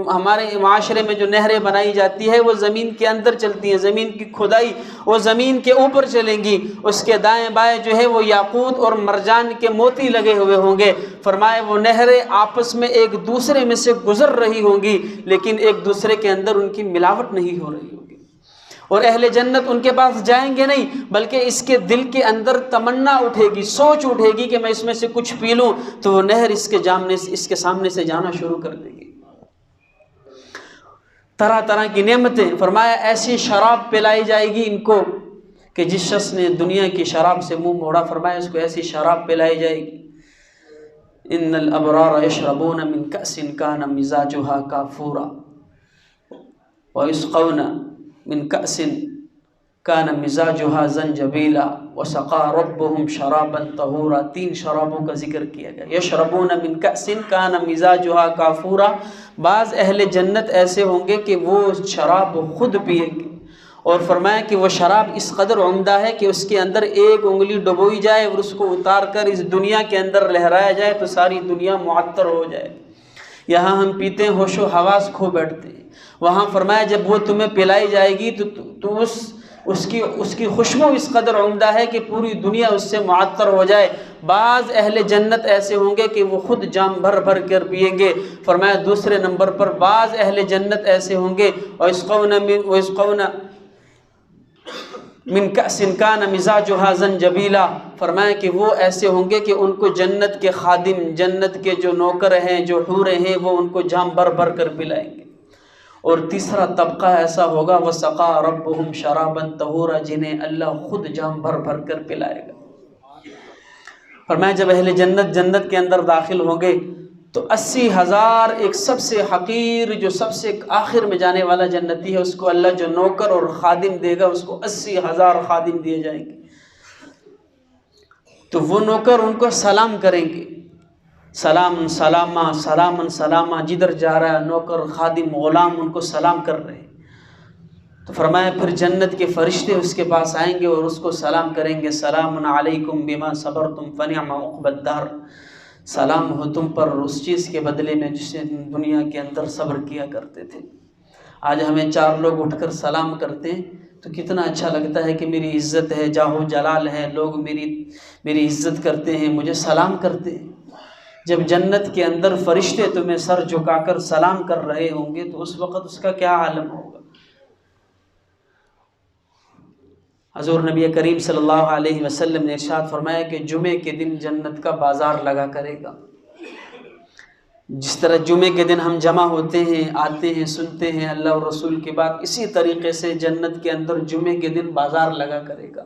ہمارے معاشرے میں جو نہریں بنائی جاتی ہے وہ زمین کے اندر چلتی ہیں، زمین کی کھدائی وہ زمین کے اوپر چلیں گی، اس کے دائیں بائیں جو ہے وہ یاقوت اور مرجان کے موتی لگے ہوئے ہوں گے۔ فرمایا وہ نہریں آپس میں ایک دوسرے میں سے گزر رہی ہوں گی لیکن ایک دوسرے کے اندر ان کی ملاوٹ نہیں ہو رہی ہوگی۔ اور اہل جنت ان کے پاس جائیں گے نہیں بلکہ اس کے دل کے اندر تمنا اٹھے گی، سوچ اٹھے گی کہ میں اس میں سے کچھ پی لوں، تو وہ نہر اس کے سامنے سے جانا شروع کر دے گی۔ طرح طرح کی نعمتیں۔ فرمایا ایسی شراب پلائی جائے گی ان کو کہ جس شخص نے دنیا کی شراب سے منہ موڑا، فرمایا اس کو ایسی شراب پلائی جائے گی۔ ان الابرار یشربون من کأس کان مزاجها کافورا ویسقون من کأس کان مزاجها زنجبیلا وسقا ربهم شرابا طہورا۔ 3 شرابوں کا ذکر کیا گیا۔ یشربون من کأس کان مزاجها کافورا، بعض اہل جنت ایسے ہوں گے کہ وہ شراب خود پئیں گے، اور فرمایا کہ وہ شراب اس قدر عمدہ ہے کہ اس کے اندر ایک انگلی ڈبوئی جائے اور اس کو اتار کر اس دنیا کے اندر لہرایا جائے تو ساری دنیا معطر ہو جائے۔ یہاں ہم پیتے ہیں ہوش و حواس کھو بیٹھتے ہیں، وہاں فرمایا جب وہ تمہیں پلائی جائے گی تو اس کی خوشبو اس قدر عمدہ ہے کہ پوری دنیا اس سے معطر ہو جائے۔ بعض اہل جنت ایسے ہوں گے کہ وہ خود جام بھر بھر کر پئیں گے۔ فرمایا دوسرے نمبر پر بعض اہل جنت ایسے ہوں گے وَيَسْقَوْنَ من کأس کان مزاجها زنجبیلا، فرمایا کہ وہ ایسے ہوں گے کہ ان کو جنت کے خادم، جنت کے جو نوکر ہیں، جو حوریں ہیں، وہ ان کو جام بھر بھر کر پلائیں گے۔ اور تیسرا طبقہ ایسا ہوگا وَسَقَا رَبُّهُمْ شَرَابًا طَهُورًا، جنہیں اللہ خود جام بھر بھر کر پلائے گا۔ فرمایا جب اہل جنت کے اندر داخل ہوں گے تو 80,000 ایک سب سے حقیر، جو سب سے آخر میں جانے والا جنتی ہے، اس کو اللہ جو نوکر اور خادم دے گا اس کو 80,000 خادم دیے جائیں گے۔ تو وہ نوکر ان کو سلام کریں گے، سلام سلامہ سلامن سلامہ، جدھر جا رہا ہے نوکر خادم غلام ان کو سلام کر رہے ہیں۔ تو فرمایا پھر جنت کے فرشتے اس کے پاس آئیں گے اور اس کو سلام کریں گے، سلام علیکم بما صبرتم فنعم عقبی الدار، سلام ہو تم پر اس چیز کے بدلے میں جسے دنیا کے اندر صبر کیا کرتے تھے۔ آج ہمیں 4 لوگ اٹھ کر سلام کرتے ہیں تو کتنا اچھا لگتا ہے کہ میری عزت ہے، جاہ و جلال ہے، لوگ میری عزت کرتے ہیں، مجھے سلام کرتے ہیں۔ جب جنت کے اندر فرشتے تمہیں سر جھکا کر سلام کر رہے ہوں گے تو اس وقت اس کا کیا عالم ہوگا۔ حضور نبی کریم صلی اللہ علیہ وسلم نے ارشاد فرمایا کہ جمعے کے دن جنت کا بازار لگا کرے گا۔ جس طرح جمعے کے دن ہم جمع ہوتے ہیں، آتے ہیں، سنتے ہیں اللہ اور رسول کی بات، اسی طریقے سے جنت کے اندر جمعے کے دن بازار لگا کرے گا،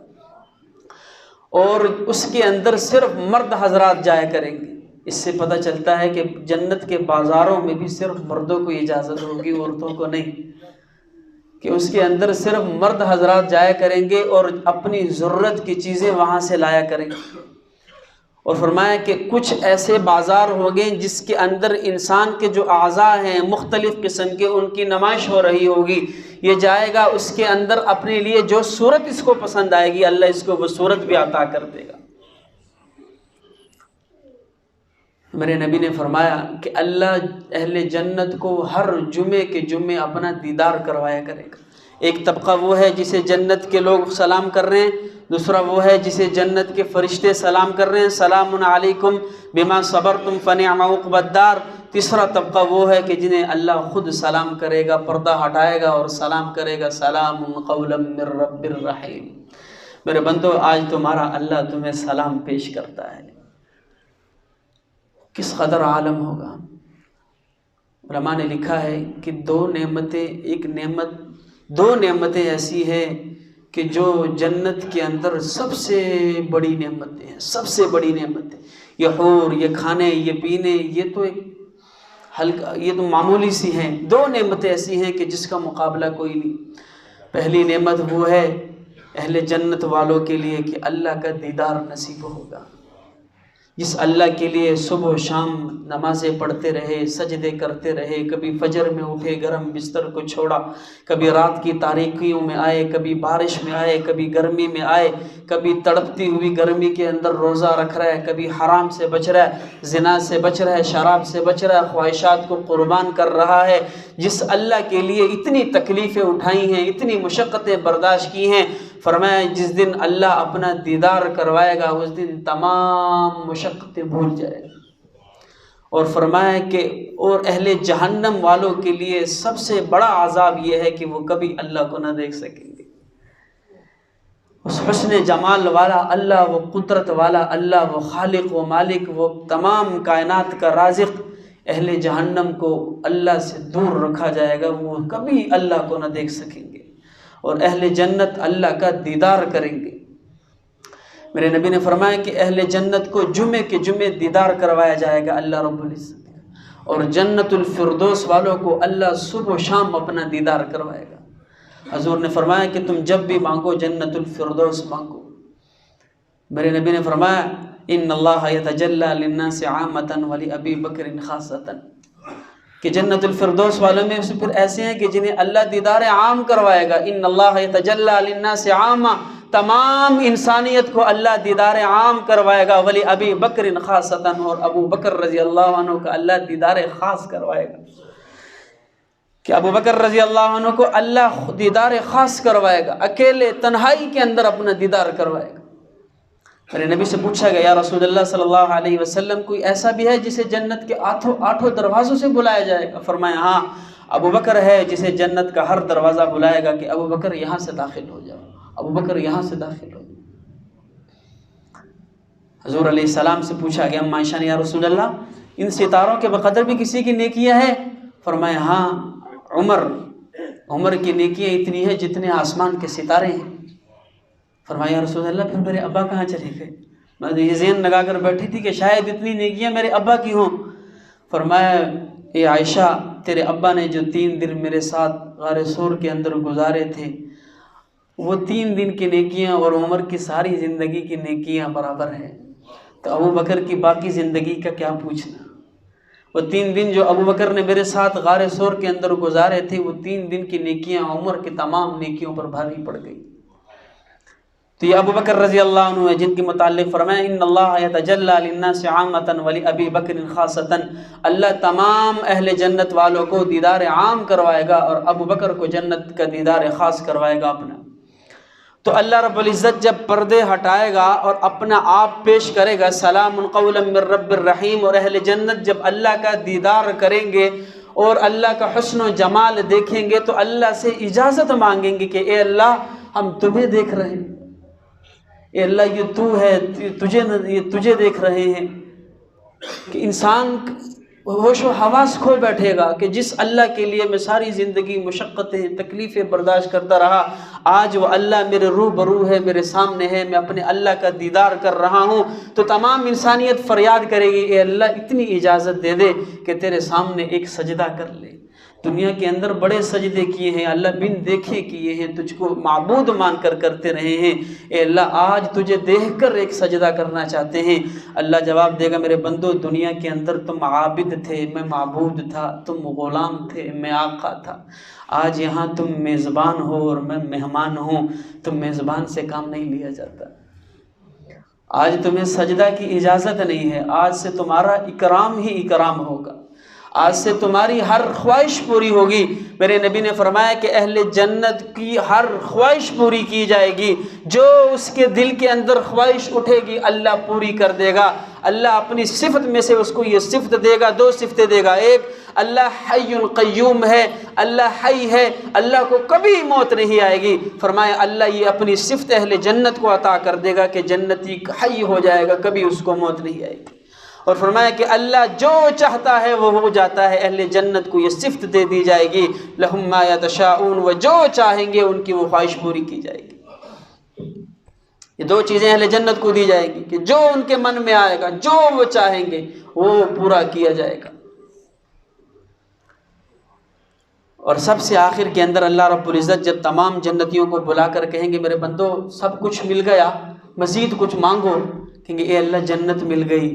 اور اس کے اندر صرف مرد حضرات جایا کریں گے۔ اس سے پتہ چلتا ہے کہ جنت کے بازاروں میں بھی صرف مردوں کو اجازت ہوگی، عورتوں کو نہیں، کہ اس کے اندر صرف مرد حضرات جایا کریں گے اور اپنی ضرورت کی چیزیں وہاں سے لایا کریں گے۔ اور فرمایا کہ کچھ ایسے بازار ہوں گے جس کے اندر انسان کے جو اعضاء ہیں مختلف قسم کے، ان کی نمائش ہو رہی ہوگی۔ یہ جائے گا اس کے اندر اپنے لیے جو صورت اس کو پسند آئے گی اللہ اس کو وہ صورت بھی عطا کر دے گا۔ میرے نبی نے فرمایا کہ اللہ اہل جنت کو ہر جمعے کے جمعے اپنا دیدار کروایا کرے گا۔ ایک طبقہ وہ ہے جسے جنت کے لوگ سلام کر رہے ہیں، دوسرا وہ ہے جسے جنت کے فرشتے سلام کر رہے ہیں، سلام علیکم بما صبرتم فنعم عقبی الدار۔ تیسرا طبقہ وہ ہے کہ جنہیں اللہ خود سلام کرے گا، پردہ ہٹائے گا اور سلام کرے گا، سلام قولا من رب الرحیم۔ میرے بندو، آج تمہارا اللہ تمہیں سلام پیش کرتا ہے، کس قدر عالم ہوگا۔ علماء نے لکھا ہے کہ دو نعمتیں ایسی ہیں کہ جو جنت کے اندر سب سے بڑی نعمتیں ہیں، سب سے بڑی نعمتیں، یہ حور، یہ کھانے، یہ پینے، یہ تو معمولی سی ہیں۔ دو نعمتیں ایسی ہیں کہ جس کا مقابلہ کوئی نہیں۔ پہلی نعمت وہ ہے اہل جنت والوں کے لیے کہ اللہ کا دیدار نصیب ہوگا، جس اللہ کے لیے صبح و شام نمازیں پڑھتے رہے، سجدے کرتے رہے، کبھی فجر میں اٹھے، گرم بستر کو چھوڑا، کبھی رات کی تاریکیوں میں آئے، کبھی بارش میں آئے، کبھی گرمی میں آئے، کبھی تڑپتی ہوئی گرمی کے اندر روزہ رکھ رہا ہے، کبھی حرام سے بچ رہا ہے، زنا سے بچ رہا ہے، شراب سے بچ رہا ہے، خواہشات کو قربان کر رہا ہے، جس اللہ کے لیے اتنی تکلیفیں اٹھائی ہیں، اتنی مشقتیں برداشت کی ہیں، فرمایا جس دن اللہ اپنا دیدار کروائے گا اس دن تمام مشقتیں بھول جائے گا۔ اور فرمایا کہ اور اہل جہنم والوں کے لیے سب سے بڑا عذاب یہ ہے کہ وہ کبھی اللہ کو نہ دیکھ سکیں گے۔ اس حسن جمال والا اللہ، وہ قدرت والا اللہ، وہ خالق و مالک، وہ تمام کائنات کا رازق، اہل جہنم کو اللہ سے دور رکھا جائے گا، وہ کبھی اللہ کو نہ دیکھ سکیں گے، اور اہل جنت اللہ کا دیدار کریں گے۔ میرے نبی نے فرمایا کہ اہل جنت کو جمعے کے جمعے دیدار کروایا جائے گا اللہ رب العزت، اور جنت الفردوس والوں کو اللہ صبح و شام اپنا دیدار کروائے گا۔ حضور نے فرمایا کہ تم جب بھی مانگو جنت الفردوس مانگو۔ میرے نبی نے فرمایا ان اللہ یتجلی للناس عامۃ ولابی بکر خاصۃ، کہ جنت الفردوس والوں میں سے پھر ایسے ہیں کہ جنہیں اللہ دیدار عام کروائے گا۔ ان اللہ یتجلی للناس عامہ، تمام انسانیت کو اللہ دیدار عام کروائے گا، ولی ابی بکر خاصتاً، اور ابو بکر رضی اللہ عنہ کا اللہ دیدار خاص کروائے گا، کہ ابو بکر رضی اللہ عنہ کو اللہ دیدار خاص کروائے گا، اکیلے تنہائی کے اندر اپنا دیدار کروائے گا۔ میرے نبی سے پوچھا گیا یا رسول اللہ صلی اللہ علیہ وسلم کوئی ایسا بھی ہے جسے جنت کے آٹھوں دروازوں سے بلایا جائے گا؟ فرمایا ہاں، ابو بکر ہے جسے جنت کا ہر دروازہ بلائے گا کہ ابو بکر یہاں سے داخل ہو جاؤ، ابو بکر یہاں سے داخل ہو جاؤ۔ حضور علیہ السلام سے پوچھا گیا اما عائشہ نے یا رسول اللہ ان ستاروں کے بقدر بھی کسی کی نیکیاں ہیں؟ فرمایا ہاں، عمر کی نیکیاں اتنی ہیں جتنے آسمان کے ستارے ہیں۔ فرمایا یا رسول اللہ پھر میرے ابا کہاں چلے گئے؟ میں یہ ذہن لگا کر بیٹھی تھی کہ شاید اتنی نیکیاں میرے ابا کی ہوں۔ فرمایا اے عائشہ، تیرے ابا نے جو 3 دن میرے ساتھ غار ثور کے اندر گزارے تھے، وہ 3 دن کی نیکیاں اور عمر کی ساری زندگی کی نیکیاں برابر ہیں، تو ابو بکر کی باقی زندگی کا کیا پوچھنا۔ وہ 3 دن جو ابو بکر نے میرے ساتھ غار ثور کے اندر گزارے تھے، وہ 3 دن کی نیکیاں عمر کی تمام نیکیوں پر بھاری پڑ گئی۔ تو یہ ابو بکر رضی اللہ عنہ ہے جن کے متعلق فرمایا ان اللہ یتجلی للناس عامۃ ولابی بکر خاصۃ، اللہ تمام اہل جنت والوں کو دیدار عام کروائے گا اور ابو بکر کو جنت کا دیدار خاص کروائے گا اپنا۔ تو اللہ رب العزت جب پردے ہٹائے گا اور اپنا آپ پیش کرے گا، سلام قولا من رب الرحیم، اور اہل جنت جب اللہ کا دیدار کریں گے اور اللہ کا حسن و جمال دیکھیں گے تو اللہ سے اجازت مانگیں گے کہ اے اللہ ہم تمہیں دیکھ رہے ہیں، اے اللہ یہ تو ہے، یہ تجھے دیکھ رہے ہیں۔ کہ انسان ہوش و حواس کھو بیٹھے گا کہ جس اللہ کے لیے میں ساری زندگی مشقتیں تکلیفیں برداشت کرتا رہا، آج وہ اللہ میرے روبرو ہے، میرے سامنے ہے، میں اپنے اللہ کا دیدار کر رہا ہوں، تو تمام انسانیت فریاد کرے گی اے اللہ اتنی اجازت دے دے کہ تیرے سامنے ایک سجدہ کر لے۔ دنیا کے اندر بڑے سجدے کیے ہیں، اللہ بن دیکھے کیے ہیں، تجھ کو معبود مان کر کرتے رہے ہیں، اے اللہ آج تجھے دیکھ کر ایک سجدہ کرنا چاہتے ہیں۔ اللہ جواب دے گا میرے بندو دنیا کے اندر تم عابد تھے، میں معبود تھا، تم غلام تھے، میں آقا تھا، آج یہاں تم میزبان ہو اور میں مہمان ہوں، تم میزبان سے کام نہیں لیا جاتا، آج تمہیں سجدہ کی اجازت نہیں ہے، آج سے تمہارا اکرام ہی اکرام ہوگا، آج سے تمہاری ہر خواہش پوری ہوگی۔ میرے نبی نے فرمایا کہ اہل جنت کی ہر خواہش پوری کی جائے گی، جو اس کے دل کے اندر خواہش اٹھے گی اللہ پوری کر دے گا۔ اللہ اپنی صفت میں سے اس کو یہ صفت دے گا، دو صفتیں دے گا۔ ایک، اللہ حی قیوم ہے، اللہ حی ہے، اللہ کو کبھی موت نہیں آئے گی۔ فرمایا اللہ یہ اپنی صفت اہل جنت کو عطا کر دے گا کہ جنتی حی ہو جائے گا، کبھی اس کو موت نہیں آئے گی۔ اور فرمایا کہ اللہ جو چاہتا ہے وہ ہو جاتا ہے، اہل جنت کو یہ صفت دے دی جائے گی، لہم ما یتشاؤون، وہ جو چاہیں گے ان کی وہ خواہش پوری کی جائے گی۔ یہ دو چیزیں اہل جنت کو دی جائے گی کہ جو ان کے من میں آئے گا، جو وہ چاہیں گے وہ پورا کیا جائے گا۔ اور سب سے آخر کے اندر اللہ رب العزت جب تمام جنتیوں کو بلا کر کہیں گے میرے بندو سب کچھ مل گیا، مزید کچھ مانگو، کہیں گے اے اللہ جنت مل گئی،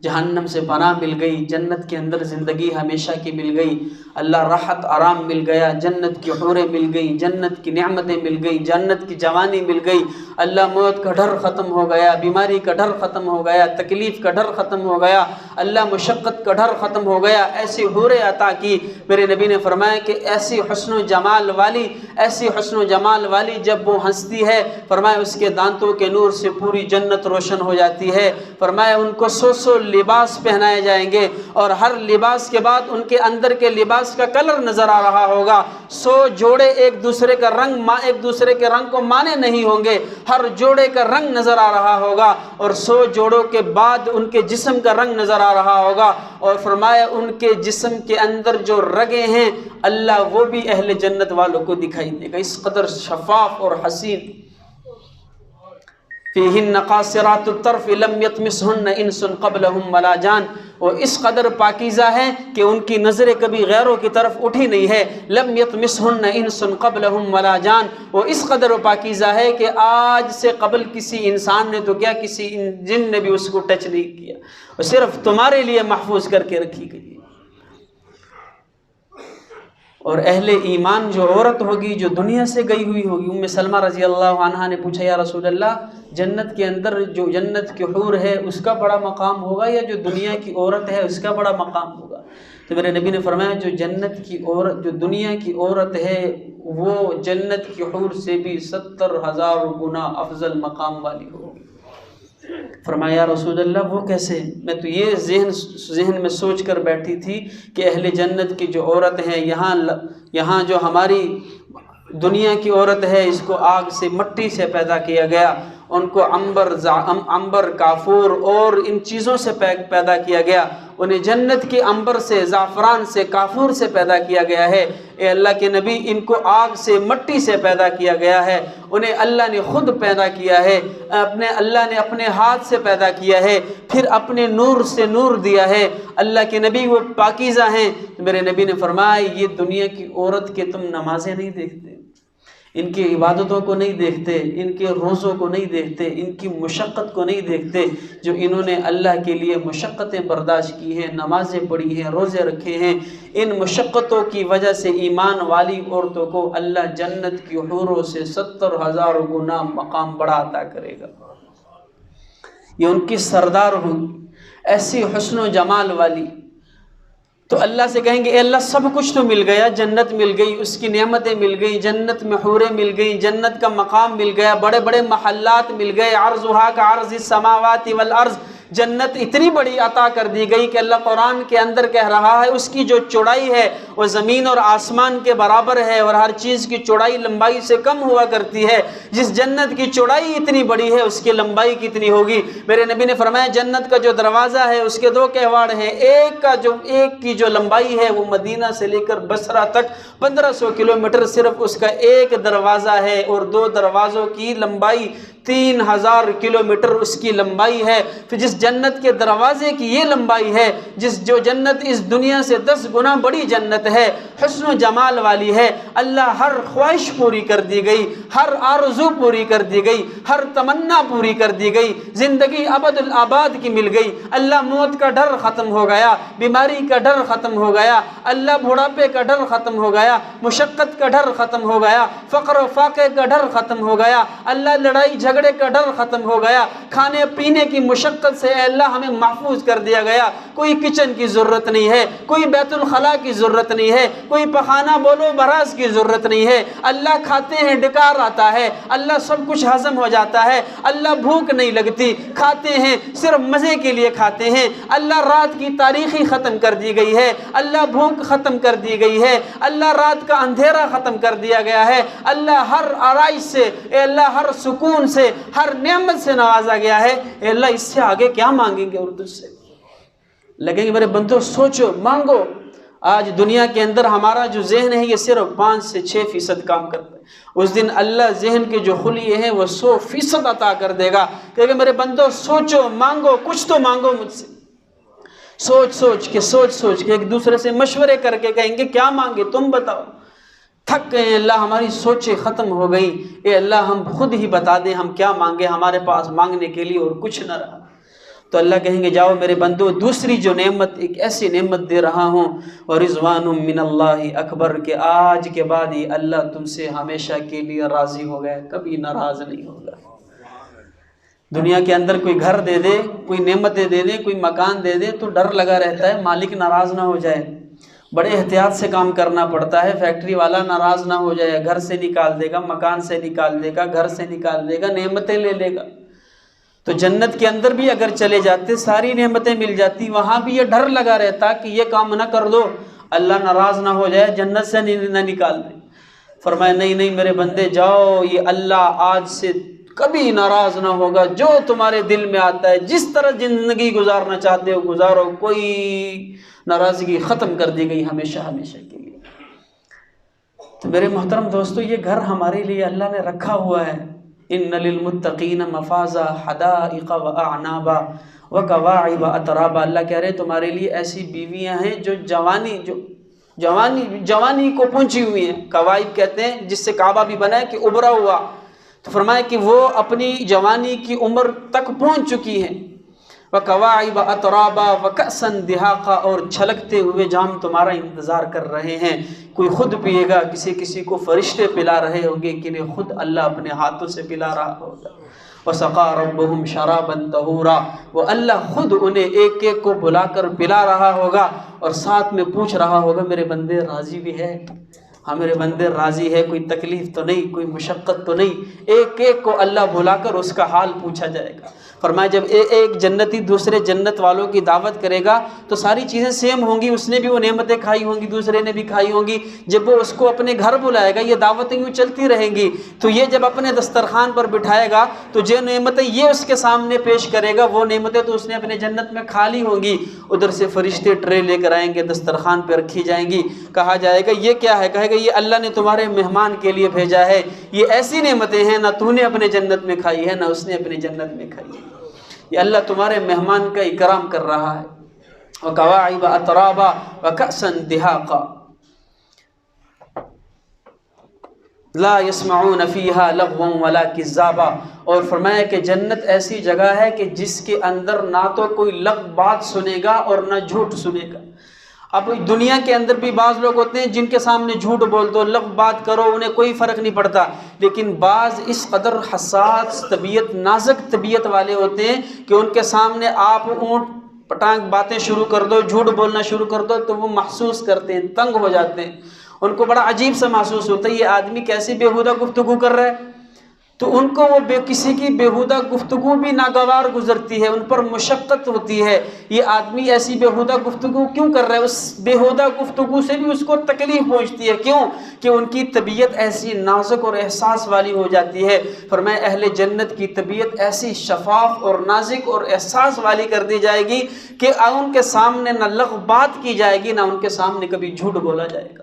جہنم سے پناہ مل گئی، جنت کے اندر زندگی ہمیشہ کی مل گئی، اللہ راحت آرام مل گیا، جنت کی حوریں مل گئی، جنت کی نعمتیں مل گئی، جنت کی جوانی مل گئی، اللہ موت کا ڈر ختم ہو گیا، بیماری کا ڈر ختم ہو گیا، تکلیف کا ڈر ختم ہو گیا، اللہ مشقت کا ڈر ختم ہو گیا، ایسی حوریں عطا کی۔ میرے نبی نے فرمایا کہ ایسی حسن و جمال والی، ایسی حسن و جمال والی جب وہ ہنستی ہے، فرمایا اس کے دانتوں کے نور سے پوری جنت روشن ہو جاتی ہے۔ فرمایا ان کو سو لباس پہنائے جائیں گے، اور ہر لباس کے بعد ان کے اندر کے لباس کا کلر نظر آ رہا ہوگا، 100 جوڑے ایک دوسرے کا رنگ ایک دوسرے کے رنگ کو مانے نہیں ہوں گے، ہر جوڑے کا رنگ نظر آ رہا ہوگا، اور 100 جوڑوں کے بعد ان کے جسم کا رنگ نظر آ رہا ہوگا۔ اور فرمایا ان کے جسم کے اندر جو رگیں ہیں اللہ وہ بھی اہل جنت والوں کو دکھائی دے گا، اس قدر شفاف اور حسین۔ فیہن قاصرات الطرف لم یطمثہن انس قبلہم ولا جان، وہ اس قدر پاکیزہ ہیں کہ ان کی نظریں کبھی غیروں کی طرف اٹھی نہیں ہے۔ لم یطمثہن انس قبلہم ولا جان، وہ اس قدر پاکیزہ ہے کہ آج سے قبل کسی انسان نے تو کیا کسی جن نے بھی اس کو ٹچ نہیں کیا، وہ صرف تمہارے لیے محفوظ کر کے رکھی گئی۔ اور اہل ایمان جو عورت ہوگی جو دنیا سے گئی ہوئی ہوگی، ام سلمہ رضی اللہ عنہا نے پوچھا یا رسول اللہ جنت کے اندر جو جنت کی حور ہے اس کا بڑا مقام ہوگا یا جو دنیا کی عورت ہے اس کا بڑا مقام ہوگا؟ تو میرے نبی نے فرمایا جو جنت کی عورت، جو دنیا کی عورت ہے وہ جنت کی حور سے بھی 70,000 گنا افضل مقام والی ہوگی۔ فرمایا یا رسول اللہ وہ کیسے؟ میں تو یہ ذہن میں سوچ کر بیٹھی تھی کہ اہل جنت کی جو عورت ہیں یہاں جو ہماری دنیا کی عورت ہے اس کو آگ سے مٹی سے پیدا کیا گیا، ان کو عنبر کافور اور ان چیزوں سے پیدا کیا گیا، انہیں جنت کی عنبر سے، زعفران سے، کافور سے پیدا کیا گیا ہے۔ اے اللہ کے نبی ان کو آگ سے مٹی سے پیدا کیا گیا ہے، انہیں اللہ نے خود پیدا کیا ہے، اللہ نے اپنے ہاتھ سے پیدا کیا ہے، پھر اپنے نور سے نور دیا ہے۔ اللہ کے نبی وہ پاکیزہ ہیں۔ میرے نبی نے فرمایا یہ دنیا کی عورت کے تم نمازیں نہیں دیکھتے، ان کی عبادتوں کو نہیں دیکھتے، ان کے روزوں کو نہیں دیکھتے، ان کی مشقت کو نہیں دیکھتے، جو انہوں نے اللہ کے لیے مشقتیں برداشت کی ہیں، نمازیں پڑھی ہیں، روزے رکھے ہیں، ان مشقتوں کی وجہ سے ایمان والی عورتوں کو اللہ جنت کی حوروں سے 70,000 گنا مقام بڑا عطا کرے گا۔ یہ ان کی سردار ہوگی، ایسی حسن و جمال والی۔ تو اللہ سے کہیں گے اے اللہ سب کچھ تو مل گیا، جنت مل گئی، اس کی نعمتیں مل گئی، جنت میں حوریں مل گئی، جنت کا مقام مل گیا، بڑے بڑے محلات مل گئے، عرضھا کعرض السماوات والارض، جنت اتنی بڑی عطا کر دی گئی کہ اللہ قرآن کے اندر کہہ رہا ہے اس کی جو چوڑائی ہے وہ زمین اور آسمان کے برابر ہے، اور ہر چیز کی چوڑائی لمبائی سے کم ہوا کرتی ہے۔ جس جنت کی چوڑائی اتنی بڑی ہے اس کی لمبائی کتنی ہوگی؟ میرے نبی نے فرمایا جنت کا جو دروازہ ہے اس کے 2 کہواڑ ہیں، ایک کی جو لمبائی ہے وہ مدینہ سے لے کر بصرہ تک 1500 کلومیٹر صرف اس کا ایک دروازہ ہے، اور 2 دروازوں کی لمبائی 3000 کلومیٹر اس کی لمبائی ہے۔ پھر جس جنت کے دروازے کی یہ لمبائی ہے، جو جنت اس دنیا سے 10 گنا بڑی جنت ہے، حسن و جمال والی ہے، اللہ ہر خواہش پوری کر دی گئی، ہر آرزو پوری کر دی گئی، ہر تمنا پوری کر دی گئی، زندگی ابد الآباد کی مل گئی، اللہ موت کا ڈر ختم ہو گیا، بیماری کا ڈر ختم ہو گیا، اللہ بڑھاپے کا ڈر ختم ہو گیا، مشقت کا ڈر ختم ہو گیا، فقر و فاقے کا ڈر ختم ہو گیا، اللہ لڑائی جھگڑے جھگڑے کا ڈر ختم ہو گیا، کھانے پینے کی مشقت سے اے اللہ ہمیں محفوظ کر دیا گیا، کوئی کچن کی ضرورت نہیں ہے، کوئی بیت الخلاء کی ضرورت نہیں ہے، کوئی پخانہ بولو براز کی ضرورت نہیں ہے، اللہ کھاتے ہیں ڈکار آتا ہے، اللہ سب کچھ ہضم ہو جاتا ہے، اللہ بھوک نہیں لگتی، کھاتے ہیں صرف مزے کے لیے کھاتے ہیں، اللہ رات کی تاریخی ختم کر دی گئی ہے، اللہ بھوک ختم کر دی گئی ہے، اللہ رات کا اندھیرا ختم کر دیا گیا ہے، اللہ ہر آرائش سے اے اللہ ہر سکون سے ہر نعمت سے نوازا گیا ہے، اے اللہ اس سے آگے کیا مانگیں گے اور تجھ سے؟ لگیں گے میرے بندو سوچو مانگو۔ آج دنیا کے اندر ہمارا جو ذہن ہے یہ صرف 5 سے 6% کام کرتا ہے، اس دن اللہ ذہن کے جو خلیے ہیں وہ 100% عطا کر دے گا۔ کہ میرے بندو سوچو مانگو، کچھ تو مانگو مجھ سے۔ سوچ سوچ کے ایک دوسرے سے مشورے کر کے کہیں گے کیا مانگے تم بتاؤ۔ تھک گئے ہیں اللہ، ہماری سوچیں ختم ہو گئی، اے اللہ ہم خود ہی بتا دیں ہم کیا مانگے، ہمارے پاس مانگنے کے لیے اور کچھ نہ رہا۔ تو اللہ کہیں گے جاؤ میرے بندو، دوسری جو نعمت ایک ایسی نعمت دے رہا ہوں، ورضوان من اللہ اکبر، کہ آج کے بعد ہی اللہ تم سے ہمیشہ کے لیے راضی ہو گیا، کبھی ناراض نہیں ہوگا۔ دنیا کے اندر کوئی گھر دے دے، کوئی نعمتیں دے دے، کوئی مکان دے دے تو ڈر لگا رہتا ہے مالک ناراض نہ ہو جائے، بڑے احتیاط سے کام کرنا پڑتا ہے، فیکٹری والا ناراض نہ ہو جائے، گھر سے نکال دے گا، مکان سے نکال دے گا، گھر سے نکال دے گا، نعمتیں لے لے گا۔ تو جنت کے اندر بھی اگر چلے جاتے ساری نعمتیں مل جاتی، وہاں بھی یہ ڈر لگا رہتا کہ یہ کام نہ کر دو اللہ ناراض نہ ہو جائے، جنت سے نہ نکال دے۔ فرمایا نہیں میرے بندے جاؤ، یہ اللہ آج سے کبھی ناراض نہ ہوگا، جو تمہارے دل میں آتا ہے جس طرح زندگی گزارنا چاہتے ہو گزارو، کوئی ناراضگی ختم کر دی گئی ہمیشہ ہمیشہ کے لیے۔ تو میرے محترم دوستو یہ گھر ہمارے لیے اللہ نے رکھا ہوا ہے، ان للمتقین مفازا حدائق واعنابا وکواعب اترابا، اللہ کہہ رہے ہیں تمہارے لیے ایسی بیویاں ہیں جو جوانی کو پہنچی ہوئی ہیں، کواعب کہتے ہیں جس سے کعبہ بھی بنا ہے کہ ابھرا ہوا، تو فرمایا کہ وہ اپنی جوانی کی عمر تک پہنچ چکی ہیں، وَكَوَاعِبَ أَتْرَابًا وَكَأْسًا دِهَاقًا، اور چھلکتے ہوئے جام تمہارا انتظار کر رہے ہیں، کوئی خود پیے گا، کسی کو فرشتے پلا رہے ہوں گے، کہ خود اللہ اپنے ہاتھوں سے پلا رہا ہوگا۔ وَسَقَىٰ رَبُّهُمْ شَرَابًا طَهُورًا، وہ اللہ خود انہیں ایک ایک کو بلا کر پلا رہا ہوگا، اور ساتھ میں پوچھ رہا ہوگا میرے بندے راضی بھی ہے؟ ہاں میرے بندے راضی ہے، کوئی تکلیف تو نہیں، کوئی مشقت تو نہیں؟ ایک ایک کو اللہ بلا کر اس کا حال پوچھا جائے گا۔ فرمایا جب ایک جنتی دوسرے جنت والوں کی دعوت کرے گا تو ساری چیزیں سیم ہوں گی، اس نے بھی وہ نعمتیں کھائی ہوں گی، دوسرے نے بھی کھائی ہوں گی، جب وہ اس کو اپنے گھر بلائے گا یہ دعوتیں یوں چلتی رہیں گی، تو یہ جب اپنے دسترخوان پر بٹھائے گا تو جو نعمتیں یہ اس کے سامنے پیش کرے گا وہ نعمتیں تو اس نے اپنے جنت میں کھا لی ہوں گی، ادھر سے فرشتے ٹرے لے کر آئیں گے، دسترخوان پہ رکھی جائیں گی، کہا جائے گا یہ کیا ہے؟ کہے گا یہ اللہ نے تمہارے مہمان کے لیے بھیجا ہے، یہ ایسی نعمتیں ہیں نہ تو نے اپنے جنت میں کھائی ہے نہ اس نے اپنے جنت میں کھائی ہے، یہ اللہ تمہارے مہمان کا اکرام کر رہا ہے۔ وَكَوَاعِبَ أَتْرَابًا وَكَأْسًا دِهَاقًا لَا يَسْمَعُونَ فِيهَا لَغْوًا وَلَا كِذَّابًا، اور فرمایا کہ جنت ایسی جگہ ہے کہ جس کے اندر نہ تو کوئی لغو بات سنے گا اور نہ جھوٹ سنے گا۔ اب دنیا کے اندر بھی بعض لوگ ہوتے ہیں جن کے سامنے جھوٹ بول دو، لغو بات کرو، انہیں کوئی فرق نہیں پڑتا، لیکن بعض اس قدر حساس طبیعت، نازک طبیعت والے ہوتے ہیں کہ ان کے سامنے آپ اونٹ پٹانگ باتیں شروع کر دو، جھوٹ بولنا شروع کر دو تو وہ محسوس کرتے ہیں، تنگ ہو جاتے ہیں، ان کو بڑا عجیب سا محسوس ہوتا ہے یہ آدمی کیسی بیہودہ گفتگو کر رہا ہے، تو ان کو وہ کسی کی بیہودہ گفتگو بھی ناگوار گزرتی ہے، ان پر مشقت ہوتی ہے، یہ آدمی ایسی بیہودہ گفتگو کیوں کر رہا ہے، اس بیہودہ گفتگو سے بھی اس کو تکلیف پہنچتی ہے، کیوں کہ ان کی طبیعت ایسی نازک اور احساس والی ہو جاتی ہے۔ فرمایا اہل جنت کی طبیعت ایسی شفاف اور نازک اور احساس والی کر دی جائے گی کہ ان کے سامنے نہ لغو بات کی جائے گی نہ ان کے سامنے کبھی جھوٹ بولا جائے گا،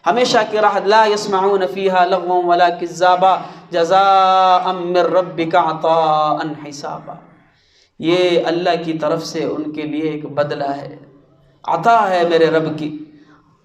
ہمیشہ کی راحت۔ لا يسمعون فيها لغوا ولا كذابا جزاء من ربك عطاء حسابا، یہ اللہ کی طرف سے ان کے لیے ایک بدلہ ہے، عطا ہے میرے رب کی،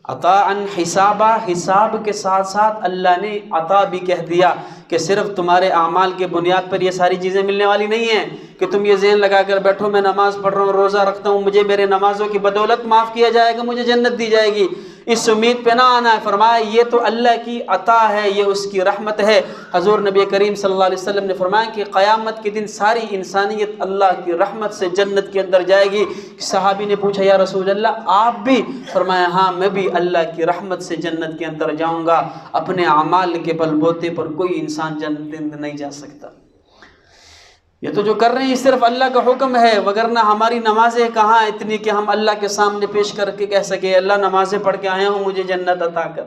عطاء حسابا، حساب کے ساتھ ساتھ اللہ نے عطا بھی کہہ دیا کہ صرف تمہارے اعمال کے بنیاد پر یہ ساری چیزیں ملنے والی نہیں ہیں کہ تم یہ ذہن لگا کر بیٹھو میں نماز پڑھ رہا ہوں، روزہ رکھتا ہوں، مجھے میرے نمازوں کی بدولت معاف کیا جائے گا، مجھے جنت دی جائے گی۔ اس امید پہ نہ آنا ہے۔ فرمایا یہ تو اللہ کی عطا ہے، یہ اس کی رحمت ہے۔ حضور نبی کریم صلی اللہ علیہ وسلم نے فرمایا کہ قیامت کے دن ساری انسانیت اللہ کی رحمت سے جنت کے اندر جائے گی۔ صحابی نے پوچھا یا رسول اللہ آپ بھی؟ فرمایا ہاں میں بھی اللہ کی رحمت سے جنت کے اندر جاؤں گا، اپنے اعمال کے بل بوتے پر کوئی انسان جنت کے اندر نہیں جا سکتا۔ یہ تو جو کر رہے ہیں یہ صرف اللہ کا حکم ہے، وگرنہ ہماری نمازیں کہاں اتنی کہ ہم اللہ کے سامنے پیش کر کے کہہ سکے اللہ نمازیں پڑھ کے آیا ہوں مجھے جنت عطا کر،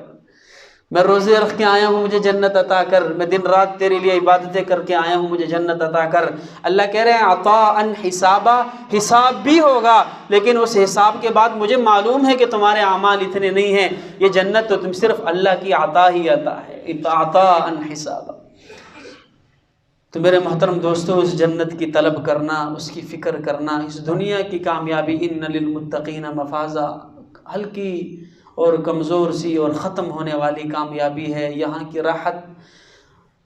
میں روزے رکھ کے آیا ہوں مجھے جنت عطا کر، میں دن رات تیرے لیے عبادتیں کر کے آیا ہوں مجھے جنت عطا کر۔ اللہ کہہ رہے ہیں عطاء حسابا، حساب بھی ہوگا لیکن اس حساب کے بعد مجھے معلوم ہے کہ تمہارے اعمال اتنے نہیں ہیں، یہ جنت تو تم صرف اللہ کی عطا ہی عطا ہے، عطاء حسابا۔ تو میرے محترم دوستو اس جنت کی طلب کرنا، اس کی فکر کرنا، اس دنیا کی کامیابی ان للمتقین مفازا ہلکی اور کمزور سی اور ختم ہونے والی کامیابی ہے۔ یہاں کی راحت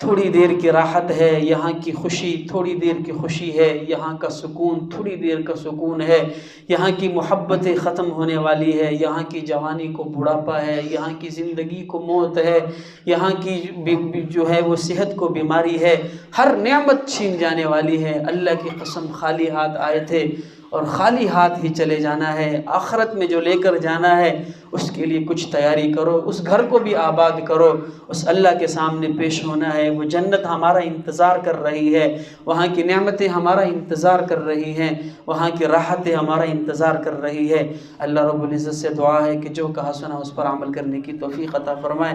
تھوڑی دیر کی راحت ہے، یہاں کی خوشی تھوڑی دیر کی خوشی ہے، یہاں کا سکون تھوڑی دیر کا سکون ہے، یہاں کی محبتیں ختم ہونے والی ہے، یہاں کی جوانی کو بڑھاپا ہے، یہاں کی زندگی کو موت ہے، یہاں کی جو ہے وہ صحت کو بیماری ہے، ہر نعمت چھین جانے والی ہے۔ اللہ کی قسم خالی ہاتھ آئے تھے اور خالی ہاتھ ہی چلے جانا ہے۔ آخرت میں جو لے کر جانا ہے اس کے لیے کچھ تیاری کرو، اس گھر کو بھی آباد کرو، اس اللہ کے سامنے پیش ہونا ہے۔ وہ جنت ہمارا انتظار کر رہی ہے، وہاں کی نعمتیں ہمارا انتظار کر رہی ہیں، وہاں کی راحتیں ہمارا انتظار کر رہی ہے۔ اللہ رب العزت سے دعا ہے کہ جو کہا سنا اس پر عمل کرنے کی توفیق عطا فرمائے۔